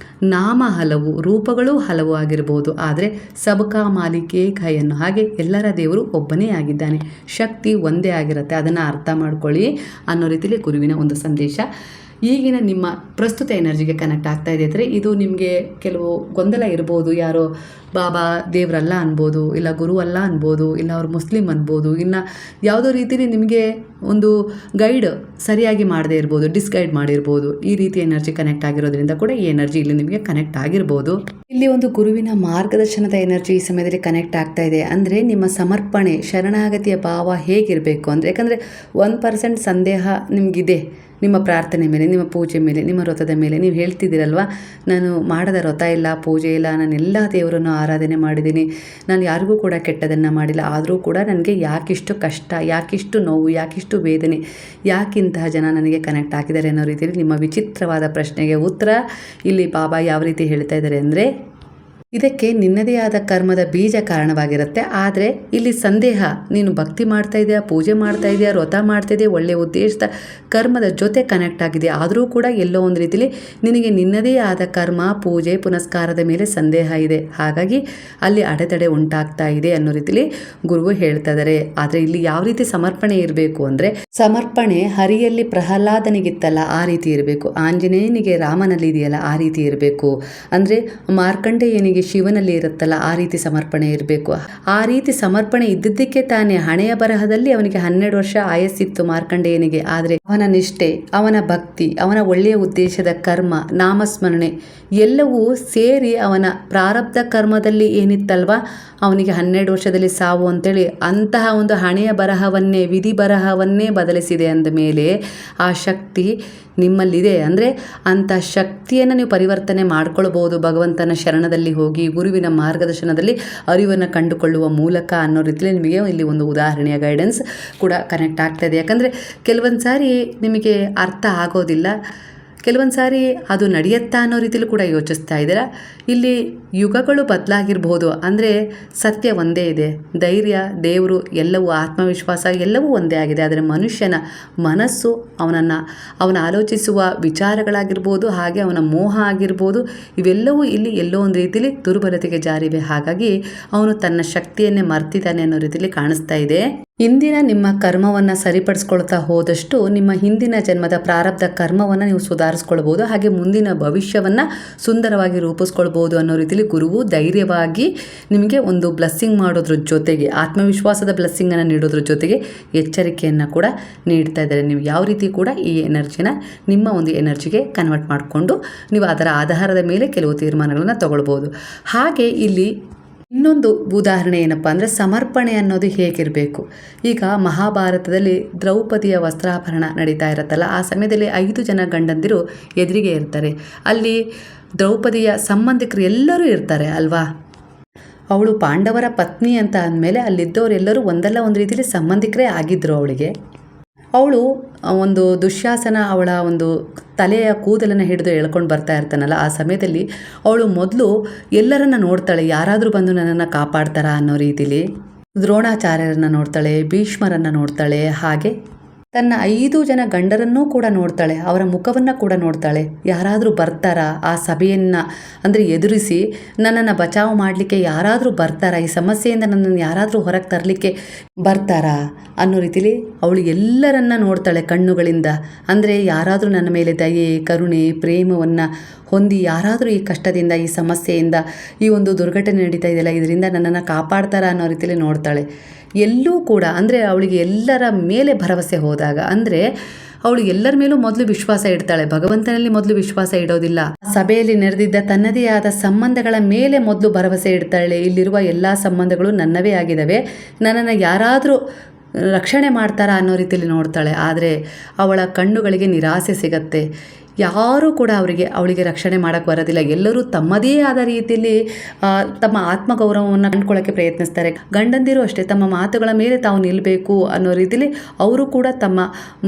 ನಾಮ ಹಲವು, ರೂಪಗಳು ಹಲವು ಆಗಿರ್ಬೋದು, ಆದರೆ ಸಬಕಾ ಮಾಲಿಕೆ ಕೈ ಅನ್ನೋ ಹಾಗೆ ಎಲ್ಲರ ದೇವರು ಒಬ್ಬನೇ ಆಗಿದ್ದಾನೆ, ಶಕ್ತಿ ಒಂದೇ ಆಗಿರುತ್ತೆ. ಅದನ್ನು ಅರ್ಥ ಮಾಡ್ಕೊಳ್ಳಿ ಅನ್ನೋ ರೀತಿಲಿ ಗುರುವಿನ ಒಂದು ಸಂದೇಶ ಈಗಿನ ನಿಮ್ಮ ಪ್ರಸ್ತುತ ಎನರ್ಜಿಗೆ ಕನೆಕ್ಟ್ ಆಗ್ತಾ ಇದೆ. ಅಂದರೆ ಇದು ನಿಮಗೆ ಕೆಲವು ಗೊಂದಲ ಇರ್ಬೋದು. ಯಾರೋ ಬಾಬಾ ದೇವರಲ್ಲ ಅನ್ಬೋದು, ಇಲ್ಲ ಗುರು ಅಲ್ಲ ಅನ್ಬೋದು, ಇಲ್ಲ ಅವ್ರು ಮುಸ್ಲಿಂ ಅನ್ಬೋದು, ಇನ್ನು ಯಾವುದೋ ರೀತಿಯಲ್ಲಿ ನಿಮಗೆ ಒಂದು ಗೈಡ್ ಸರಿಯಾಗಿ ಮಾಡದೇ ಇರ್ಬೋದು, ಡಿಸ್ಗೈಡ್ ಮಾಡಿರ್ಬೋದು. ಈ ರೀತಿ ಎನರ್ಜಿ ಕನೆಕ್ಟ್ ಆಗಿರೋದ್ರಿಂದ ಕೂಡ ಈ ಎನರ್ಜಿ ಇಲ್ಲಿ ನಿಮಗೆ ಕನೆಕ್ಟ್ ಆಗಿರ್ಬೋದು. ಇಲ್ಲಿ ಒಂದು ಗುರುವಿನ ಮಾರ್ಗದರ್ಶನದ ಎನರ್ಜಿ ಈ ಸಮಯದಲ್ಲಿ ಕನೆಕ್ಟ್ ಆಗ್ತಾ ಇದೆ. ಅಂದರೆ ನಿಮ್ಮ ಸಮರ್ಪಣೆ ಶರಣಾಗತಿಯ ಭಾವ ಹೇಗಿರಬೇಕು ಅಂದರೆ, ಯಾಕಂದರೆ 1% ಸಂದೇಹ ನಿಮಗಿದೆ ನಿಮ್ಮ ಪ್ರಾರ್ಥನೆ ಮೇಲೆ, ನಿಮ್ಮ ಪೂಜೆ ಮೇಲೆ, ನಿಮ್ಮ ವ್ರತದ ಮೇಲೆ. ನೀವು ಹೇಳ್ತಿದ್ದೀರಲ್ವ, ನಾನು ಮಾಡದ ವ್ರತ ಇಲ್ಲ, ಪೂಜೆ ಇಲ್ಲ, ನಾನು ಎಲ್ಲ ದೇವರನ್ನು ಆರಾಧನೆ ಮಾಡಿದ್ದೀನಿ, ನಾನು ಯಾರಿಗೂ ಕೂಡ ಕೆಟ್ಟದನ್ನು ಮಾಡಿಲ್ಲ, ಆದರೂ ಕೂಡ ನನಗೆ ಯಾಕಿಷ್ಟು ಕಷ್ಟ, ಯಾಕಿಷ್ಟು ನೋವು, ಯಾಕಿಷ್ಟು ವೇದನೆ, ಯಾಕಿಂತಹ ಜನ ನನಗೆ ಕನೆಕ್ಟ್ ಆಗಿದ್ದಾರೆ ಅನ್ನೋ ರೀತಿಯಲ್ಲಿ ನಿಮ್ಮ ವಿಚಿತ್ರವಾದ ಪ್ರಶ್ನೆಗೆ ಉತ್ತರ ಇಲ್ಲಿ ಬಾಬಾ ಯಾವ ರೀತಿ ಹೇಳ್ತಾ ಇದ್ದಾರೆ ಅಂದರೆ, ಇದಕ್ಕೆ ನಿನ್ನದೇ ಆದ ಕರ್ಮದ ಬೀಜ ಕಾರಣವಾಗಿರುತ್ತೆ. ಆದರೆ ಇಲ್ಲಿ ಸಂದೇಹ, ನೀನು ಭಕ್ತಿ ಮಾಡ್ತಾ ಇದೆಯಾ, ಪೂಜೆ ಮಾಡ್ತಾ ಇದೆಯಾ, ವ್ರತ ಮಾಡ್ತಾ ಇದೆಯಾ, ಒಳ್ಳೆಯ ಉದ್ದೇಶದ ಕರ್ಮದ ಜೊತೆ ಕನೆಕ್ಟ್ ಆಗಿದೆ, ಆದರೂ ಕೂಡ ಎಲ್ಲೋ ಒಂದು ರೀತಿಲಿ ನಿನಗೆ ನಿನ್ನದೇ ಆದ ಕರ್ಮ ಪೂಜೆ ಪುನಸ್ಕಾರದ ಮೇಲೆ ಸಂದೇಹ ಇದೆ. ಹಾಗಾಗಿ ಅಲ್ಲಿ ಅಡೆತಡೆ ಉಂಟಾಗ್ತಾ ಇದೆ ಅನ್ನೋ ರೀತಿಲಿ ಗುರುವು ಹೇಳ್ತಾ ಇದ್ದಾರೆ. ಆದರೆ ಇಲ್ಲಿ ಯಾವ ರೀತಿ ಸಮರ್ಪಣೆ ಇರಬೇಕು ಅಂದರೆ, ಸಮರ್ಪಣೆ ಹರಿಯಲ್ಲಿ ಪ್ರಹ್ಲಾದನಿಗಿತ್ತಲ್ಲ ಆ ರೀತಿ ಇರಬೇಕು, ಆಂಜನೇಯನಿಗೆ ರಾಮನಲ್ಲಿ ಇದೆಯಲ್ಲ ಆ ರೀತಿ ಇರಬೇಕು, ಅಂದರೆ ಮಾರ್ಕಂಡೇಯನಿಗೆ ಶಿವನಲ್ಲಿ ಇರುತ್ತಲ್ಲ ಆ ರೀತಿ ಸಮರ್ಪಣೆ ಇರಬೇಕು. ಆ ರೀತಿ ಸಮರ್ಪಣೆ ಇದ್ದಿದ್ದಕ್ಕೆ ತಾನೇ ಹಣೆಯ ಬರಹದಲ್ಲಿ ಅವನಿಗೆ 12 ವರ್ಷ ಆಯಸ್ಸಿತ್ತು ಮಾರ್ಕಂಡೇಯನಿಗೆ. ಆದರೆ ಅವನ ನಿಷ್ಠೆ, ಅವನ ಭಕ್ತಿ, ಅವನ ಒಳ್ಳೆಯ ಉದ್ದೇಶದ ಕರ್ಮ, ನಾಮಸ್ಮರಣೆ ಎಲ್ಲವೂ ಸೇರಿ ಅವನ ಪ್ರಾರಬ್ಧ ಕರ್ಮದಲ್ಲಿ ಏನಿತ್ತಲ್ವ ಅವನಿಗೆ 12 ವರ್ಷದಲ್ಲಿ ಸಾವು ಅಂತೇಳಿ ಅಂತಹ ಒಂದು ಹಣೆಯ ಬರಹವನ್ನೇ, ವಿಧಿ ಬರಹವನ್ನೇ ಬದಲಿಸಿದೆ ಅಂದ ಮೇಲೆ ಆ ಶಕ್ತಿ ನಿಮ್ಮಲ್ಲಿದೆ. ಅಂದರೆ ಅಂಥ ಶಕ್ತಿಯನ್ನು ನೀವು ಪರಿವರ್ತನೆ ಮಾಡ್ಕೊಳ್ಬೋದು ಭಗವಂತನ ಶರಣದಲ್ಲಿ ಹೋಗಿ, ಗುರುವಿನ ಮಾರ್ಗದರ್ಶನದಲ್ಲಿ ಅರಿವನ್ನು ಕಂಡುಕೊಳ್ಳುವ ಮೂಲಕ ಅನ್ನೋ ರೀತಿಯಲ್ಲಿ ನಿಮಗೆ ಇಲ್ಲಿ ಒಂದು ಉದಾಹರಣೆಯ ಗೈಡೆನ್ಸ್ ಕೂಡ ಕನೆಕ್ಟ್ ಆಗ್ತಾಯಿದೆ. ಯಾಕಂದರೆ ಕೆಲವೊಂದು ಸಾರಿ ನಿಮಗೆ ಅರ್ಥ ಆಗೋದಿಲ್ಲ, ಕೆಲವೊಂದು ಸಾರಿ ಅದು ನಡೆಯುತ್ತಾ ಅನ್ನೋ ರೀತಿಯಲ್ಲಿ ಕೂಡ ಯೋಚಿಸ್ತಾ ಇದ್ದೀರಾ. ಇಲ್ಲಿ ಯುಗಗಳು ಬದಲಾಗಿರ್ಬೋದು, ಅಂದರೆ ಸತ್ಯ ಒಂದೇ ಇದೆ, ಧೈರ್ಯ, ದೇವರು ಎಲ್ಲವೂ, ಆತ್ಮವಿಶ್ವಾಸ ಎಲ್ಲವೂ ಒಂದೇ ಆಗಿದೆ. ಆದರೆ ಮನುಷ್ಯನ ಮನಸ್ಸು, ಅವನ ಆಲೋಚಿಸುವ ವಿಚಾರಗಳಾಗಿರ್ಬೋದು, ಹಾಗೆ ಅವನ ಮೋಹ ಆಗಿರ್ಬೋದು, ಇವೆಲ್ಲವೂ ಇಲ್ಲಿ ಎಲ್ಲೋ ಒಂದು ರೀತಿಯಲ್ಲಿ ದುರ್ಬಲತೆಗೆ ಜಾರಿವೆ. ಹಾಗಾಗಿ ಅವನು ತನ್ನ ಶಕ್ತಿಯನ್ನೇ ಮರ್ತಿದ್ದಾನೆ ಅನ್ನೋ ರೀತಿಯಲ್ಲಿ ಕಾಣಿಸ್ತಾ ಇದೆ. ಇಂದಿನ ನಿಮ್ಮ ಕರ್ಮವನ್ನು ಸರಿಪಡಿಸ್ಕೊಳ್ತಾ ಹೋದಷ್ಟು ನಿಮ್ಮ ಹಿಂದಿನ ಜನ್ಮದ ಪ್ರಾರಬ್ಧ ಕರ್ಮವನ್ನು ನೀವು ಸುಧಾರಿಸ್ಕೊಳ್ಬೋದು, ಹಾಗೆ ಮುಂದಿನ ಭವಿಷ್ಯವನ್ನು ಸುಂದರವಾಗಿ ರೂಪಿಸ್ಕೊಳ್ಬೋದು ಅನ್ನೋ ರೀತಿಯಲ್ಲಿ ಗುರುವು ಧೈರ್ಯವಾಗಿ ನಿಮಗೆ ಒಂದು ಬ್ಲೆಸ್ಸಿಂಗ್ ಮಾಡೋದ್ರ ಜೊತೆಗೆ, ಆತ್ಮವಿಶ್ವಾಸದ ಬ್ಲೆಸ್ಸಿಂಗನ್ನು ನೀಡೋದ್ರ ಜೊತೆಗೆ ಎಚ್ಚರಿಕೆಯನ್ನು ಕೂಡ ನೀಡ್ತಾ ಇದ್ದಾರೆ. ನೀವು ಯಾವ ರೀತಿ ಕೂಡ ಈ ಎನರ್ಜಿನ ನಿಮ್ಮ ಒಂದು ಎನರ್ಜಿಗೆ ಕನ್ವರ್ಟ್ ಮಾಡಿಕೊಂಡು ನೀವು ಅದರ ಆಧಾರದ ಮೇಲೆ ಕೆಲವು ತೀರ್ಮಾನಗಳನ್ನು ತಗೊಳ್ಬೋದು. ಹಾಗೆ ಇಲ್ಲಿ ಇನ್ನೊಂದು ಉದಾಹರಣೆ ಏನಪ್ಪ ಅಂದರೆ, ಸಮರ್ಪಣೆ ಅನ್ನೋದು ಹೇಗಿರಬೇಕು. ಈಗ ಮಹಾಭಾರತದಲ್ಲಿ ದ್ರೌಪದಿಯ ವಸ್ತ್ರಾಭರಣ ನಡೀತಾ ಇರುತ್ತಲ್ಲ, ಆ ಸಮಯದಲ್ಲಿ 5 ಜನ ಗಂಡಂದಿರು ಎದುರಿಗೆ ಇರ್ತಾರೆ. ಅಲ್ಲಿ ದ್ರೌಪದಿಯ ಸಂಬಂಧಿಕರು ಎಲ್ಲರೂ ಇರ್ತಾರೆ ಅಲ್ವಾ. ಅವಳು ಪಾಂಡವರ ಪತ್ನಿ ಅಂತ ಅಂದಮೇಲೆ ಅಲ್ಲಿದ್ದವರೆಲ್ಲರೂ ಒಂದಲ್ಲ ಒಂದು ರೀತಿಯಲ್ಲಿ ಸಂಬಂಧಿಕರೇ ಆಗಿದ್ದರು ಅವಳಿಗೆ. ಅವಳು ಒಂದು ದುಶ್ಯಾಸನ ಅವಳ ಒಂದು ತಲೆಯ ಕೂದಲನ್ನು ಹಿಡಿದು ಎಳ್ಕೊಂಡು ಬರ್ತಾ ಇರ್ತಾನಲ್ಲ, ಆ ಸಮಯದಲ್ಲಿ ಅವಳು ಮೊದಲು ಎಲ್ಲರನ್ನ ನೋಡ್ತಾಳೆ, ಯಾರಾದರೂ ಬಂದು ನನ್ನನ್ನು ಕಾಪಾಡ್ತಾರಾ ಅನ್ನೋ ರೀತಿಲಿ. ದ್ರೋಣಾಚಾರ್ಯರನ್ನು ನೋಡ್ತಾಳೆ, ಭೀಷ್ಮರನ್ನು ನೋಡ್ತಾಳೆ, ಹಾಗೆ ತನ್ನ 5 ಜನ ಗಂಡರನ್ನೂ ಕೂಡ ನೋಡ್ತಾಳೆ, ಅವರ ಮುಖವನ್ನು ಕೂಡ ನೋಡ್ತಾಳೆ. ಯಾರಾದರೂ ಬರ್ತಾರಾ ಆ ಸಭೆಯನ್ನು ಅಂದರೆ ಎದುರಿಸಿ ನನ್ನನ್ನು ಬಚಾವು ಮಾಡಲಿಕ್ಕೆ ಯಾರಾದರೂ ಬರ್ತಾರಾ, ಈ ಸಮಸ್ಯೆಯಿಂದ ನನ್ನನ್ನು ಯಾರಾದರೂ ಹೊರಗೆ ತರಲಿಕ್ಕೆ ಬರ್ತಾರಾ ಅನ್ನೋ ರೀತಿಲಿ ಅವಳು ಎಲ್ಲರನ್ನ ನೋಡ್ತಾಳೆ ಕಣ್ಣುಗಳಿಂದ. ಅಂದರೆ ಯಾರಾದರೂ ನನ್ನ ಮೇಲೆ ದಯೆ, ಕರುಣೆ, ಪ್ರೇಮವನ್ನು ಹೊಂದಿ ಯಾರಾದರೂ ಈ ಕಷ್ಟದಿಂದ, ಈ ಸಮಸ್ಯೆಯಿಂದ, ಈ ಒಂದು ದುರ್ಘಟನೆ ನಡೀತಾ ಇದೆಯಲ್ಲ ಇದರಿಂದ ನನ್ನನ್ನು ಕಾಪಾಡ್ತಾರಾ ಅನ್ನೋ ರೀತಿಯಲ್ಲಿ ನೋಡ್ತಾಳೆ. ಎಲ್ಲೂ ಕೂಡ ಅಂದರೆ ಅವಳಿಗೆ ಎಲ್ಲರ ಮೇಲೆ ಭರವಸೆ ಹೋದಾಗ, ಅಂದರೆ ಅವಳು ಎಲ್ಲರ ಮೇಲೂ ಮೊದಲು ವಿಶ್ವಾಸ ಇಡ್ತಾಳೆ, ಭಗವಂತನಲ್ಲಿ ಮೊದಲು ವಿಶ್ವಾಸ ಇಡೋದಿಲ್ಲ. ಸಭೆಯಲ್ಲಿ ನೆರೆದಿದ್ದ ತನ್ನದೇ ಆದ ಸಂಬಂಧಗಳ ಮೇಲೆ ಮೊದಲು ಭರವಸೆ ಇಡ್ತಾಳೆ. ಇಲ್ಲಿರುವ ಎಲ್ಲ ಸಂಬಂಧಗಳು ನನ್ನವೇ ಆಗಿದ್ದಾವೆ, ನನ್ನನ್ನು ಯಾರಾದರೂ ರಕ್ಷಣೆ ಮಾಡ್ತಾರಾ ಅನ್ನೋ ರೀತಿಯಲ್ಲಿ ನೋಡ್ತಾಳೆ. ಆದರೆ ಅವಳ ಕಣ್ಣುಗಳಿಗೆ ನಿರಾಸೆ ಸಿಗತ್ತೆ. ಯಾರೂ ಕೂಡ ಅವಳಿಗೆ ರಕ್ಷಣೆ ಮಾಡೋಕ್ಕೆ ಬರೋದಿಲ್ಲ. ಎಲ್ಲರೂ ತಮ್ಮದೇ ಆದ ರೀತಿಯಲ್ಲಿ ತಮ್ಮ ಆತ್ಮಗೌರವವನ್ನು ಕಂಡುಕೊಳ್ಳೋಕ್ಕೆ ಪ್ರಯತ್ನಿಸ್ತಾರೆ. ಗಂಡಂದಿರು ಅಷ್ಟೇ, ತಮ್ಮ ಮಾತುಗಳ ಮೇಲೆ ತಾವು ನಿಲ್ಲಬೇಕು ಅನ್ನೋ ರೀತಿಯಲ್ಲಿ ಅವರು ಕೂಡ ತಮ್ಮ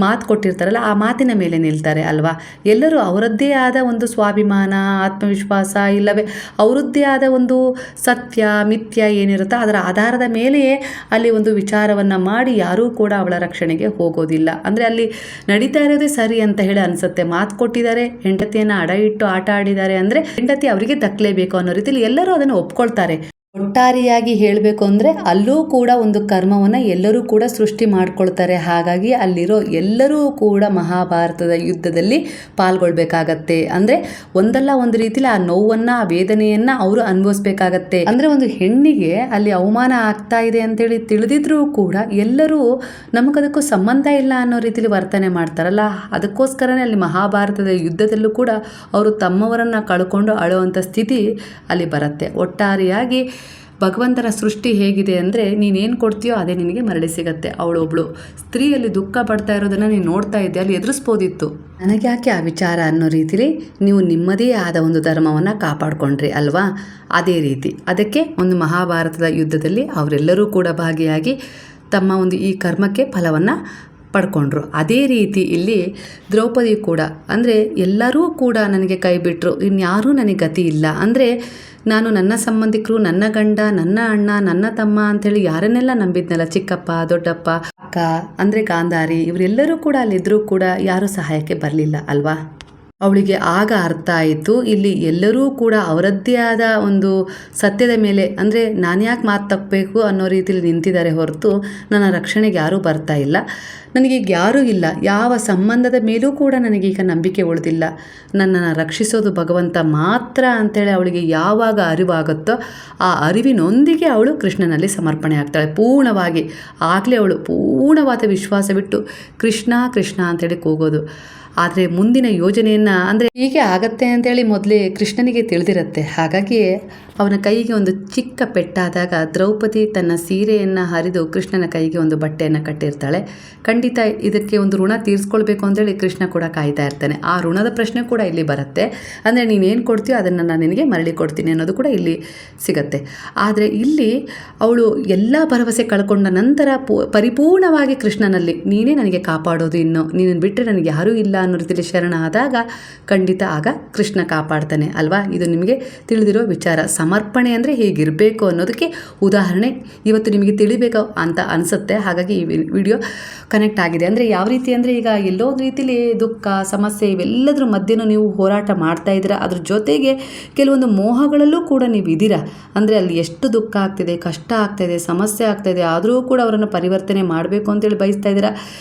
ಮಾತು ಕೊಟ್ಟಿರ್ತಾರಲ್ಲ ಆ ಮಾತಿನ ಮೇಲೆ ನಿಲ್ತಾರೆ ಅಲ್ವಾ. ಎಲ್ಲರೂ ಅವರದ್ದೇ ಆದ ಒಂದು ಸ್ವಾಭಿಮಾನ, ಆತ್ಮವಿಶ್ವಾಸ, ಇಲ್ಲವೇ ಅವರದ್ದೇ ಆದ ಒಂದು ಸತ್ಯ ಮಿಥ್ಯ ಏನಿರುತ್ತೋ ಅದರ ಆಧಾರದ ಮೇಲೆಯೇ ಅಲ್ಲಿ ಒಂದು ವಿಚಾರವನ್ನು ಮಾಡಿ ಯಾರೂ ಕೂಡ ಅವಳ ರಕ್ಷಣೆಗೆ ಹೋಗೋದಿಲ್ಲ. ಅಂದರೆ ಅಲ್ಲಿ ನಡೀತಾ ಇರೋದೇ ಸರಿ ಅಂತ ಹೇಳಿ ಅನಿಸುತ್ತೆ. ಮಾತು ಕೊಟ್ಟಿದ್ದಾರೆ, ಹೆಂಡತಿಯನ್ನು ಅಡ ಇಟ್ಟು ಆಟ ಆಡಿದ್ದಾರೆ ಅಂದರೆ ಹೆಂಡತಿ ಅವರಿಗೆ ದಕ್ಕಲೇಬೇಕು ಅನ್ನೋ ರೀತಿಯಲ್ಲಿ ಎಲ್ಲರೂ ಅದನ್ನು ಒಪ್ಕೊಳ್ತಾರೆ. ಒಟ್ಟಾರೆಯಾಗಿ ಹೇಳಬೇಕು ಅಂದರೆ ಅಲ್ಲೂ ಕೂಡ ಒಂದು ಕರ್ಮವನ್ನು ಎಲ್ಲರೂ ಕೂಡ ಸೃಷ್ಟಿ ಮಾಡ್ಕೊಳ್ತಾರೆ. ಹಾಗಾಗಿ ಅಲ್ಲಿರೋ ಎಲ್ಲರೂ ಕೂಡ ಮಹಾಭಾರತದ ಯುದ್ಧದಲ್ಲಿ ಪಾಲ್ಗೊಳ್ಬೇಕಾಗತ್ತೆ. ಅಂದರೆ ಒಂದಲ್ಲ ಒಂದು ರೀತಿಲಿ ಆ ನೋವನ್ನು, ಆ ವೇದನೆಯನ್ನು ಅವರು ಅನುಭವಿಸ್ಬೇಕಾಗತ್ತೆ. ಅಂದರೆ ಒಂದು ಹೆಣ್ಣಿಗೆ ಅಲ್ಲಿ ಅವಮಾನ ಆಗ್ತಾ ಇದೆ ಅಂತೇಳಿ ತಿಳಿದಿದ್ರೂ ಕೂಡ ಎಲ್ಲರೂ ನಮಗದಕ್ಕೂ ಸಂಬಂಧ ಇಲ್ಲ ಅನ್ನೋ ರೀತಿಲಿ ವರ್ತನೆ ಮಾಡ್ತಾರಲ್ಲ, ಅದಕ್ಕೋಸ್ಕರನೇ ಅಲ್ಲಿ ಮಹಾಭಾರತದ ಯುದ್ಧದಲ್ಲೂ ಕೂಡ ಅವರು ತಮ್ಮವರನ್ನು ಕಳ್ಕೊಂಡು ಅಳುವಂಥ ಸ್ಥಿತಿ ಅಲ್ಲಿ ಬರುತ್ತೆ. ಒಟ್ಟಾರೆಯಾಗಿ ಭಗವಂತನ ಸೃಷ್ಟಿ ಹೇಗಿದೆ ಅಂದರೆ ನೀನೇನು ಕೊಡ್ತೀಯೋ ಅದೇ ನಿನಗೆ ಮರಳಿ ಸಿಗತ್ತೆ. ಅವಳೊಬ್ಳು ಸ್ತ್ರೀಯಲ್ಲಿ ದುಃಖ ಪಡ್ತಾ ಇರೋದನ್ನು ನೀನು ನೋಡ್ತಾ ಇದ್ದೆ, ಅಲ್ಲಿ ಎದುರಿಸ್ಬೋದಿತ್ತು. ನನಗ್ಯಾಕೆ ಆ ವಿಚಾರ ಅನ್ನೋ ರೀತಿಲಿ ನೀವು ನಿಮ್ಮದೇ ಆದ ಒಂದು ಧರ್ಮವನ್ನು ಕಾಪಾಡಿಕೊಂಡ್ರಿ ಅಲ್ವಾ. ಅದೇ ರೀತಿ ಅದಕ್ಕೆ ಒಂದು ಮಹಾಭಾರತದ ಯುದ್ಧದಲ್ಲಿ ಅವರೆಲ್ಲರೂ ಕೂಡ ಭಾಗಿಯಾಗಿ ತಮ್ಮ ಒಂದು ಈ ಕರ್ಮಕ್ಕೆ ಫಲವನ್ನು ಪಡ್ಕೊಂಡ್ರು. ಅದೇ ರೀತಿ ಇಲ್ಲಿ ದ್ರೌಪದಿ ಕೂಡ, ಅಂದರೆ ಎಲ್ಲರೂ ಕೂಡ ನನಗೆ ಕೈ ಬಿಟ್ಟರು, ಇನ್ಯಾರೂ ನನಗೆ ಗತಿ ಇಲ್ಲ. ಅಂದರೆ ನಾನು ನನ್ನ ಸಂಬಂಧಿಕರು, ನನ್ನ ಗಂಡ, ನನ್ನ ಅಣ್ಣ, ನನ್ನ ತಮ್ಮ ಅಂಥೇಳಿ ಯಾರನ್ನೆಲ್ಲ ನಂಬಿದ್ನಲ್ಲ, ಚಿಕ್ಕಪ್ಪ, ದೊಡ್ಡಪ್ಪ, ಅಕ್ಕ ಅಂದರೆ ಗಾಂಧಾರಿ, ಇವರೆಲ್ಲರೂ ಕೂಡ ಅಲ್ಲಿದ್ದರೂ ಕೂಡ ಯಾರೂ ಸಹಾಯಕ್ಕೆ ಬರಲಿಲ್ಲ ಅಲ್ವಾ. ಅವಳಿಗೆ ಆಗ ಅರ್ಥ ಆಯಿತು, ಇಲ್ಲಿ ಎಲ್ಲರೂ ಕೂಡ ಅವರದ್ದೇ ಆದ ಒಂದು ಸತ್ಯದ ಮೇಲೆ, ಅಂದರೆ ನಾನು ಯಾಕೆ ಮಾತು ತಪ್ಪಬೇಕು ಅನ್ನೋ ರೀತಿಯಲ್ಲಿ ನಿಂತಿದ್ದಾರೆ ಹೊರತು ನನ್ನ ರಕ್ಷಣೆಗೆ ಯಾರೂ ಬರ್ತಾ ಇಲ್ಲ. ನನಗೀಗ ಯಾರೂ ಇಲ್ಲ, ಯಾವ ಸಂಬಂಧದ ಮೇಲೂ ಕೂಡ ನನಗೀಗ ನಂಬಿಕೆ ಉಳಿದಿಲ್ಲ. ನನ್ನನ್ನು ರಕ್ಷಿಸೋದು ಭಗವಂತ ಮಾತ್ರ ಅಂತೇಳಿ ಅವಳಿಗೆ ಯಾವಾಗ ಅರಿವಾಗುತ್ತೋ ಆ ಅರಿವಿನೊಂದಿಗೆ ಅವಳು ಕೃಷ್ಣನಲ್ಲಿ ಸಮರ್ಪಣೆ ಆಗ್ತಾಳೆ ಪೂರ್ಣವಾಗಿ. ಆಗಲೇ ಅವಳು ಪೂರ್ಣವಾದ ವಿಶ್ವಾಸವಿಟ್ಟು ಕೃಷ್ಣ ಕೃಷ್ಣ ಅಂತೇಳಿ ಕೂಗೋದು. ಆದರೆ ಮುಂದಿನ ಯೋಜನೆಯನ್ನು, ಅಂದರೆ ಹೀಗೆ ಆಗತ್ತೆ ಅಂತೇಳಿ ಮೊದಲೇ ಕೃಷ್ಣನಿಗೆ ತಿಳಿದಿರುತ್ತೆ. ಹಾಗಾಗಿ ಅವನ ಕೈಗೆ ಒಂದು ಚಿಕ್ಕ ಪೆಟ್ಟಾದಾಗ ದ್ರೌಪದಿ ತನ್ನ ಸೀರೆಯನ್ನು ಹರಿದು ಕೃಷ್ಣನ ಕೈಗೆ ಒಂದು ಬಟ್ಟೆಯನ್ನು ಕಟ್ಟಿರ್ತಾಳೆ. ಖಂಡಿತ ಇದಕ್ಕೆ ಒಂದು ಋಣ ತೀರಿಸ್ಕೊಳ್ಬೇಕು ಅಂತೇಳಿ ಕೃಷ್ಣ ಕೂಡ ಕಾಯ್ತಾ ಇರ್ತಾನೆ. ಆ ಋಣದ ಪ್ರಶ್ನೆ ಕೂಡ ಇಲ್ಲಿ ಬರುತ್ತೆ. ಅಂದರೆ ನೀನೇನು ಕೊಡ್ತೀಯೋ ಅದನ್ನು ನಾನು ನಿನಗೆ ಮರಳಿ ಕೊಡ್ತೀನಿ ಅನ್ನೋದು ಕೂಡ ಇಲ್ಲಿ ಸಿಗತ್ತೆ. ಆದರೆ ಇಲ್ಲಿ ಅವಳು ಎಲ್ಲ ಭರವಸೆ ಕಳ್ಕೊಂಡ ನಂತರ ಪರಿಪೂರ್ಣವಾಗಿ ಕೃಷ್ಣನಲ್ಲಿ ನೀನೇ ನನಗೆ ಕಾಪಾಡೋದು, ಇನ್ನು ನೀನು ಬಿಟ್ಟರೆ ನನಗೆ ಯಾರೂ ಇಲ್ಲ ಅನ್ನೋ ರೀತಿಯಲ್ಲಿ ಶರಣ ಆದಾಗ ಖಂಡಿತ ಆಗ ಕೃಷ್ಣ ಕಾಪಾಡ್ತಾನೆ ಅಲ್ವಾ. ಇದು ನಿಮಗೆ ತಿಳಿದಿರೋ ವಿಚಾರ. ಸಮರ್ಪಣೆ ಅಂದರೆ ಹೇಗಿರಬೇಕು ಅನ್ನೋದಕ್ಕೆ ಉದಾಹರಣೆ ಇವತ್ತು ನಿಮಗೆ ತಿಳಿಬೇಕು ಅಂತ ಅನಿಸುತ್ತೆ. ಹಾಗಾಗಿ ಈ ವಿಡಿಯೋ ಕನೆಕ್ಟ್ ಆಗಿದೆ. ಅಂದರೆ ಯಾವ ರೀತಿ ಅಂದರೆ ಈಗ ಎಲ್ಲೋ ಒಂದು ರೀತಿಯಲ್ಲಿ ದುಃಖ, ಸಮಸ್ಯೆ ಇವೆಲ್ಲದರ ಮಧ್ಯೆನೂ ನೀವು ಹೋರಾಟ ಮಾಡ್ತಾ ಇದ್ದೀರಾ. ಅದ್ರ ಜೊತೆಗೆ ಕೆಲವೊಂದು ಮೋಹಗಳಲ್ಲೂ ಕೂಡ ನೀವು ಇದ್ದೀರಾ. ಅಂದರೆ ಅಲ್ಲಿ ಎಷ್ಟು ದುಃಖ ಆಗ್ತಿದೆ, ಕಷ್ಟ ಆಗ್ತಾಯಿದೆ, ಸಮಸ್ಯೆ ಆಗ್ತಾಯಿದೆ, ಆದರೂ ಕೂಡ ಅವರನ್ನು ಪರಿವರ್ತನೆ ಮಾಡಬೇಕು ಅಂತೇಳಿ ಬಯಸ್ತಾ ಇದ್ದೀರಾ.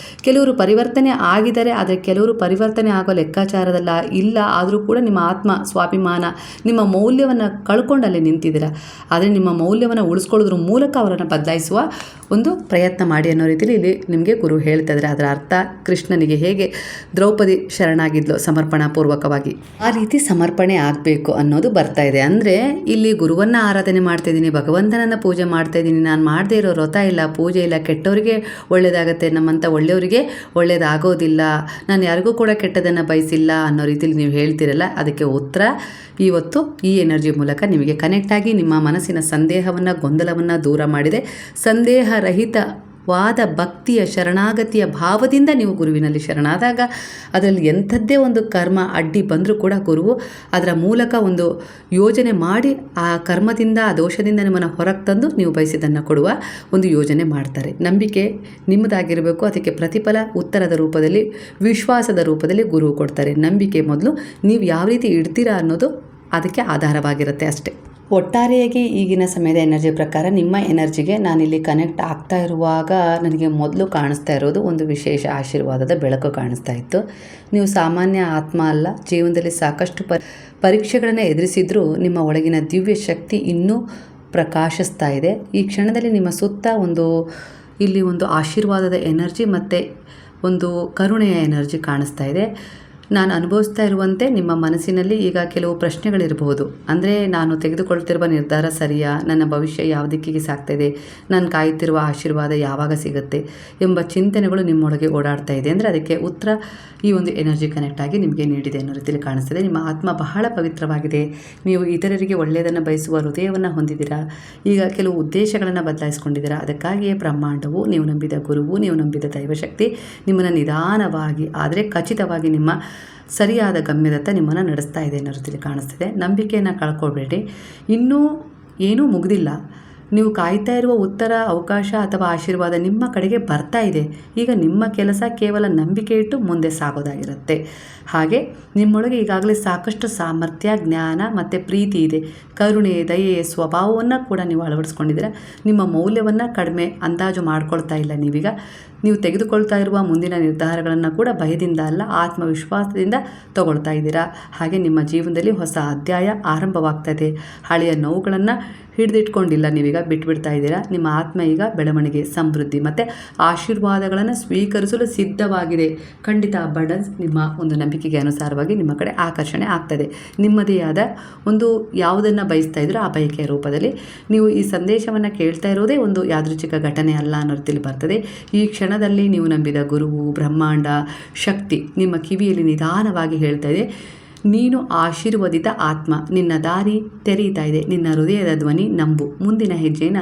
ಕೆಲವರು ಪರಿವರ್ತನೆ ಆಗಿದ್ದಾರೆ, ಆದರೆ ಕೆಲವರು ಪರಿವರ್ತನೆ ಆಗೋ ಲೆಕ್ಕಾಚಾರದಲ್ಲ ಇಲ್ಲ. ಆದರೂ ಕೂಡ ನಿಮ್ಮ ಆತ್ಮ ಸ್ವಾಭಿಮಾನ, ನಿಮ್ಮ ಮೌಲ್ಯವನ್ನು ಕಳ್ಕೊಂಡು ಅಲ್ಲಿ ನಿಂತಿದ್ದೀರಾ. ಆದರೆ ನಿಮ್ಮ ಮೌಲ್ಯವನ್ನು ಉಳಿಸ್ಕೊಳ್ಳೋದ್ರ ಮೂಲಕ ಅವರನ್ನು ಬದಲಾಯಿಸುವ ಒಂದು ಪ್ರಯತ್ನ ಮಾಡಿ ಅನ್ನೋ ರೀತಿಯಲ್ಲಿ ಇಲ್ಲಿ ನಿಮಗೆ ಗುರು ಹೇಳ್ತಾ ಇದ್ದಾರೆ. ಅದರ ಅರ್ಥ ಕೃಷ್ಣನಿಗೆ ಹೇಗೆ ದ್ರೌಪದಿ ಶರಣಾಗಿದ್ಲು ಸಮರ್ಪಣಾಪೂರ್ವಕವಾಗಿ, ಆ ರೀತಿ ಸಮರ್ಪಣೆ ಆಗಬೇಕು ಅನ್ನೋದು ಬರ್ತಾ ಇದೆ. ಅಂದರೆ ಇಲ್ಲಿ ಗುರುವನ್ನು ಆರಾಧನೆ ಮಾಡ್ತಾ ಇದ್ದೀನಿ, ಭಗವಂತನನ್ನು ಪೂಜೆ ಮಾಡ್ತಾ ಇದ್ದೀನಿ, ನಾನು ಮಾಡದೇ ಇರೋ ವ್ರತ ಇಲ್ಲ, ಪೂಜೆ ಇಲ್ಲ, ಕೆಟ್ಟವರಿಗೆ ಒಳ್ಳೆಯದಾಗತ್ತೆ, ನಮ್ಮಂಥ ಒಳ್ಳೆಯವರಿಗೆ ಒಳ್ಳೆಯದಾಗೋದಿಲ್ಲ, ನಾನು ಯಾರಿಗೂ ಕೂಡ ಕೆಟ್ಟದನ್ನು ಬಯಸಿಲ್ಲ ಅನ್ನೋ ರೀತಿಯಲ್ಲಿ ನೀವು ಹೇಳ್ತೀರಲ್ಲ, ಅದಕ್ಕೆ ಉತ್ತರ ಇವತ್ತು ಈ ಎನರ್ಜಿ ಮೂಲಕ ನಿಮಗೆ ಕನೆಕ್ಟ್ ಆಗಿ ನಿಮ್ಮ ಮನಸ್ಸಿನ ಸಂದೇಹವನ್ನು, ಗೊಂದಲವನ್ನು ದೂರ ಮಾಡಿದೆ. ಸಂದೇಹ ರಹಿತ ಭಕ್ತಿಯ ಶರಣಾಗತಿಯ ಭಾವದಿಂದ ನೀವು ಗುರುವಿನಲ್ಲಿ ಶರಣಾದಾಗ ಅದರಲ್ಲಿ ಎಂಥದ್ದೇ ಒಂದು ಕರ್ಮ ಅಡ್ಡಿ ಬಂದರೂ ಕೂಡ ಗುರುವು ಅದರ ಮೂಲಕ ಒಂದು ಯೋಜನೆ ಮಾಡಿ ಆ ಕರ್ಮದಿಂದ ಆ ದೋಷದಿಂದ ನಿಮ್ಮನ್ನು ಹೊರಗೆ ತಂದು ನೀವು ಬಯಸಿದ್ದನ್ನು ಕೊಡುವ ಒಂದು ಯೋಜನೆ ಮಾಡ್ತಾರೆ. ನಂಬಿಕೆ ನಿಮ್ಮದಾಗಿರಬೇಕು. ಅದಕ್ಕೆ ಪ್ರತಿಫಲ ಉತ್ತರದ ರೂಪದಲ್ಲಿ, ವಿಶ್ವಾಸದ ರೂಪದಲ್ಲಿ ಗುರುವು ಕೊಡ್ತಾರೆ. ನಂಬಿಕೆ ಮೊದಲು ನೀವು ಯಾವ ರೀತಿ ಇಡ್ತೀರಾ ಅನ್ನೋದು ಅದಕ್ಕೆ ಆಧಾರವಾಗಿರುತ್ತೆ ಅಷ್ಟೇ. ಒಟ್ಟಾರೆಯಾಗಿ ಈಗಿನ ಸಮಯದ ಎನರ್ಜಿ ಪ್ರಕಾರ ನಿಮ್ಮ ಎನರ್ಜಿಗೆ ನಾನಿಲ್ಲಿ ಕನೆಕ್ಟ್ ಆಗ್ತಾ ಇರುವಾಗ ನನಗೆ ಮೊದಲು ಕಾಣಿಸ್ತಾ ಇರೋದು ಒಂದು ವಿಶೇಷ ಆಶೀರ್ವಾದದ ಬೆಳಕು ಕಾಣಿಸ್ತಾ ಇತ್ತು. ನೀವು ಸಾಮಾನ್ಯ ಆತ್ಮ ಅಲ್ಲ. ಜೀವನದಲ್ಲಿ ಸಾಕಷ್ಟು ಪರೀಕ್ಷೆಗಳನ್ನು ಎದುರಿಸಿದ್ರೂ ನಿಮ್ಮ ಒಳಗಿನ ದಿವ್ಯ ಶಕ್ತಿ ಇನ್ನೂ ಪ್ರಕಾಶಿಸ್ತಾ ಇದೆ. ಈ ಕ್ಷಣದಲ್ಲಿ ನಿಮ್ಮ ಸುತ್ತ ಇಲ್ಲಿ ಒಂದು ಆಶೀರ್ವಾದದ ಎನರ್ಜಿ ಮತ್ತು ಒಂದು ಕರುಣೆಯ ಎನರ್ಜಿ ಕಾಣಿಸ್ತಾ ಇದೆ. ನಾನು ಅನುಭವಿಸ್ತಾ ಇರುವಂತೆ ನಿಮ್ಮ ಮನಸ್ಸಿನಲ್ಲಿ ಈಗ ಕೆಲವು ಪ್ರಶ್ನೆಗಳಿರಬಹುದು. ಅಂದರೆ ನಾನು ತೆಗೆದುಕೊಳ್ತಿರುವ ನಿರ್ಧಾರ ಸರಿಯಾ, ನನ್ನ ಭವಿಷ್ಯ ಯಾವ ದಿಕ್ಕಿಗೆ ಸಾಗ್ತಾಯಿದೆ, ನಾನು ಕಾಯುತ್ತಿರುವ ಆಶೀರ್ವಾದ ಯಾವಾಗ ಸಿಗುತ್ತೆ ಎಂಬ ಚಿಂತನೆಗಳು ನಿಮ್ಮೊಳಗೆ ಓಡಾಡ್ತಾ ಇದೆ. ಅಂದರೆ ಅದಕ್ಕೆ ಉತ್ತರ ಈ ಒಂದು ಎನರ್ಜಿ ಕನೆಕ್ಟ್ ಆಗಿ ನಿಮಗೆ ನೀಡಿದೆ ಅನ್ನೋ ರೀತಿಯಲ್ಲಿ ಕಾಣಿಸ್ತಿದೆ. ನಿಮ್ಮ ಆತ್ಮ ಬಹಳ ಪವಿತ್ರವಾಗಿದೆ. ನೀವು ಇತರರಿಗೆ ಒಳ್ಳೆಯದನ್ನು ಬಯಸುವ ಹೃದಯವನ್ನು ಹೊಂದಿದ್ದೀರಾ. ಈಗ ಕೆಲವು ಉದ್ದೇಶಗಳನ್ನು ಬದಲಾಯಿಸ್ಕೊಂಡಿದ್ದೀರಾ. ಅದಕ್ಕಾಗಿಯೇ ಬ್ರಹ್ಮಾಂಡವು, ನೀವು ನಂಬಿದ ಗುರುವು, ನೀವು ನಂಬಿದ ದೈವಶಕ್ತಿ ನಿಮ್ಮನ್ನು ನಿಧಾನವಾಗಿ ಆದರೆ ಖಚಿತವಾಗಿ ನಿಮ್ಮ ಸರಿಯಾದ ಗಮ್ಯದತ್ತ ನಿಮ್ಮನ್ನು ನಡೆಸ್ತಾ ಇದೆ ಅನ್ನೋ ರೀತಿಯಲ್ಲಿ ಕಾಣಿಸ್ತಿದೆ. ನಂಬಿಕೆಯನ್ನು ಕಳ್ಕೊಳ್ಬೇಡಿ. ಇನ್ನೂ ಏನೂ ಮುಗಿದಿಲ್ಲ. ನೀವು ಕಾಯ್ತಾ ಇರುವ ಉತ್ತರ, ಅವಕಾಶ ಅಥವಾ ಆಶೀರ್ವಾದ ನಿಮ್ಮ ಕಡೆಗೆ ಬರ್ತಾ ಇದೆ. ಈಗ ನಿಮ್ಮ ಕೆಲಸ ಕೇವಲ ನಂಬಿಕೆ ಇಟ್ಟು ಮುಂದೆ ಸಾಗೋದಾಗಿರುತ್ತೆ. ಹಾಗೆ ನಿಮ್ಮೊಳಗೆ ಈಗಾಗಲೇ ಸಾಕಷ್ಟು ಸಾಮರ್ಥ್ಯ, ಜ್ಞಾನ ಮತ್ತು ಪ್ರೀತಿ ಇದೆ. ಕರುಣೆ, ದಯೆ, ಸ್ವಭಾವವನ್ನು ಕೂಡ ನೀವು ಅಳವಡಿಸ್ಕೊಂಡಿದ್ದೀರ. ನಿಮ್ಮ ಮೌಲ್ಯವನ್ನು ಕಡಿಮೆ ಅಂದಾಜು ಮಾಡ್ಕೊಳ್ತಾ ಇಲ್ಲ. ನೀವು ತೆಗೆದುಕೊಳ್ತಾ ಇರುವ ಮುಂದಿನ ನಿರ್ಧಾರಗಳನ್ನು ಕೂಡ ಭಯದಿಂದ ಅಲ್ಲ, ಆತ್ಮವಿಶ್ವಾಸದಿಂದ ತಗೊಳ್ತಾ ಇದ್ದೀರಾ. ಹಾಗೆ ನಿಮ್ಮ ಜೀವನದಲ್ಲಿ ಹೊಸ ಅಧ್ಯಾಯ ಆರಂಭವಾಗ್ತದೆ. ಹಳೆಯ ನೋವುಗಳನ್ನು ಹಿಡಿದಿಟ್ಕೊಂಡಿಲ್ಲ, ನೀವೀಗ ಬಿಟ್ಬಿಡ್ತಾ ಇದ್ದೀರಾ. ನಿಮ್ಮ ಆತ್ಮ ಈಗ ಬೆಳವಣಿಗೆ, ಸಮೃದ್ಧಿ ಮತ್ತು ಆಶೀರ್ವಾದಗಳನ್ನು ಸ್ವೀಕರಿಸಲು ಸಿದ್ಧವಾಗಿದೆ. ಖಂಡಿತ ಅಬಂಡೆನ್ಸ್ ನಿಮ್ಮ ಒಂದು ನಂಬಿಕೆಗೆ ಅನುಸಾರವಾಗಿ ನಿಮ್ಮ ಕಡೆ ಆಕರ್ಷಣೆ ಆಗ್ತದೆ. ನಿಮ್ಮದೇ ಆದ ಒಂದು ಯಾವುದನ್ನು ಬಯಸ್ತಾ ಇದ್ರೋ ಆ ಬಯಕೆಯ ರೂಪದಲ್ಲಿ ನೀವು ಈ ಸಂದೇಶವನ್ನು ಕೇಳ್ತಾ ಇರೋದೇ ಒಂದು ಯಾದೃಚ್ಛಿಕ ಘಟನೆ ಅಲ್ಲ ಅನ್ನೋ ರೀತಿಯಲ್ಲಿ ಬರ್ತದೆ. ಈ ಕ್ಷಣದಲ್ಲಿ ನೀವು ನಂಬಿದ ಗುರುವು, ಬ್ರಹ್ಮಾಂಡ, ಶಕ್ತಿ ನಿಮ್ಮ ಕಿವಿಯಲ್ಲಿ ನಿಧಾನವಾಗಿ ಹೇಳ್ತಾ ಇದೆ, ನೀನು ಆಶೀರ್ವದಿತ ಆತ್ಮ, ನಿನ್ನ ದಾರಿ ತೆರೀತಾ ಇದೆ. ನಿನ್ನ ಹೃದಯದ ಧ್ವನಿ ನಂಬು, ಮುಂದಿನ ಹೆಜ್ಜೆನ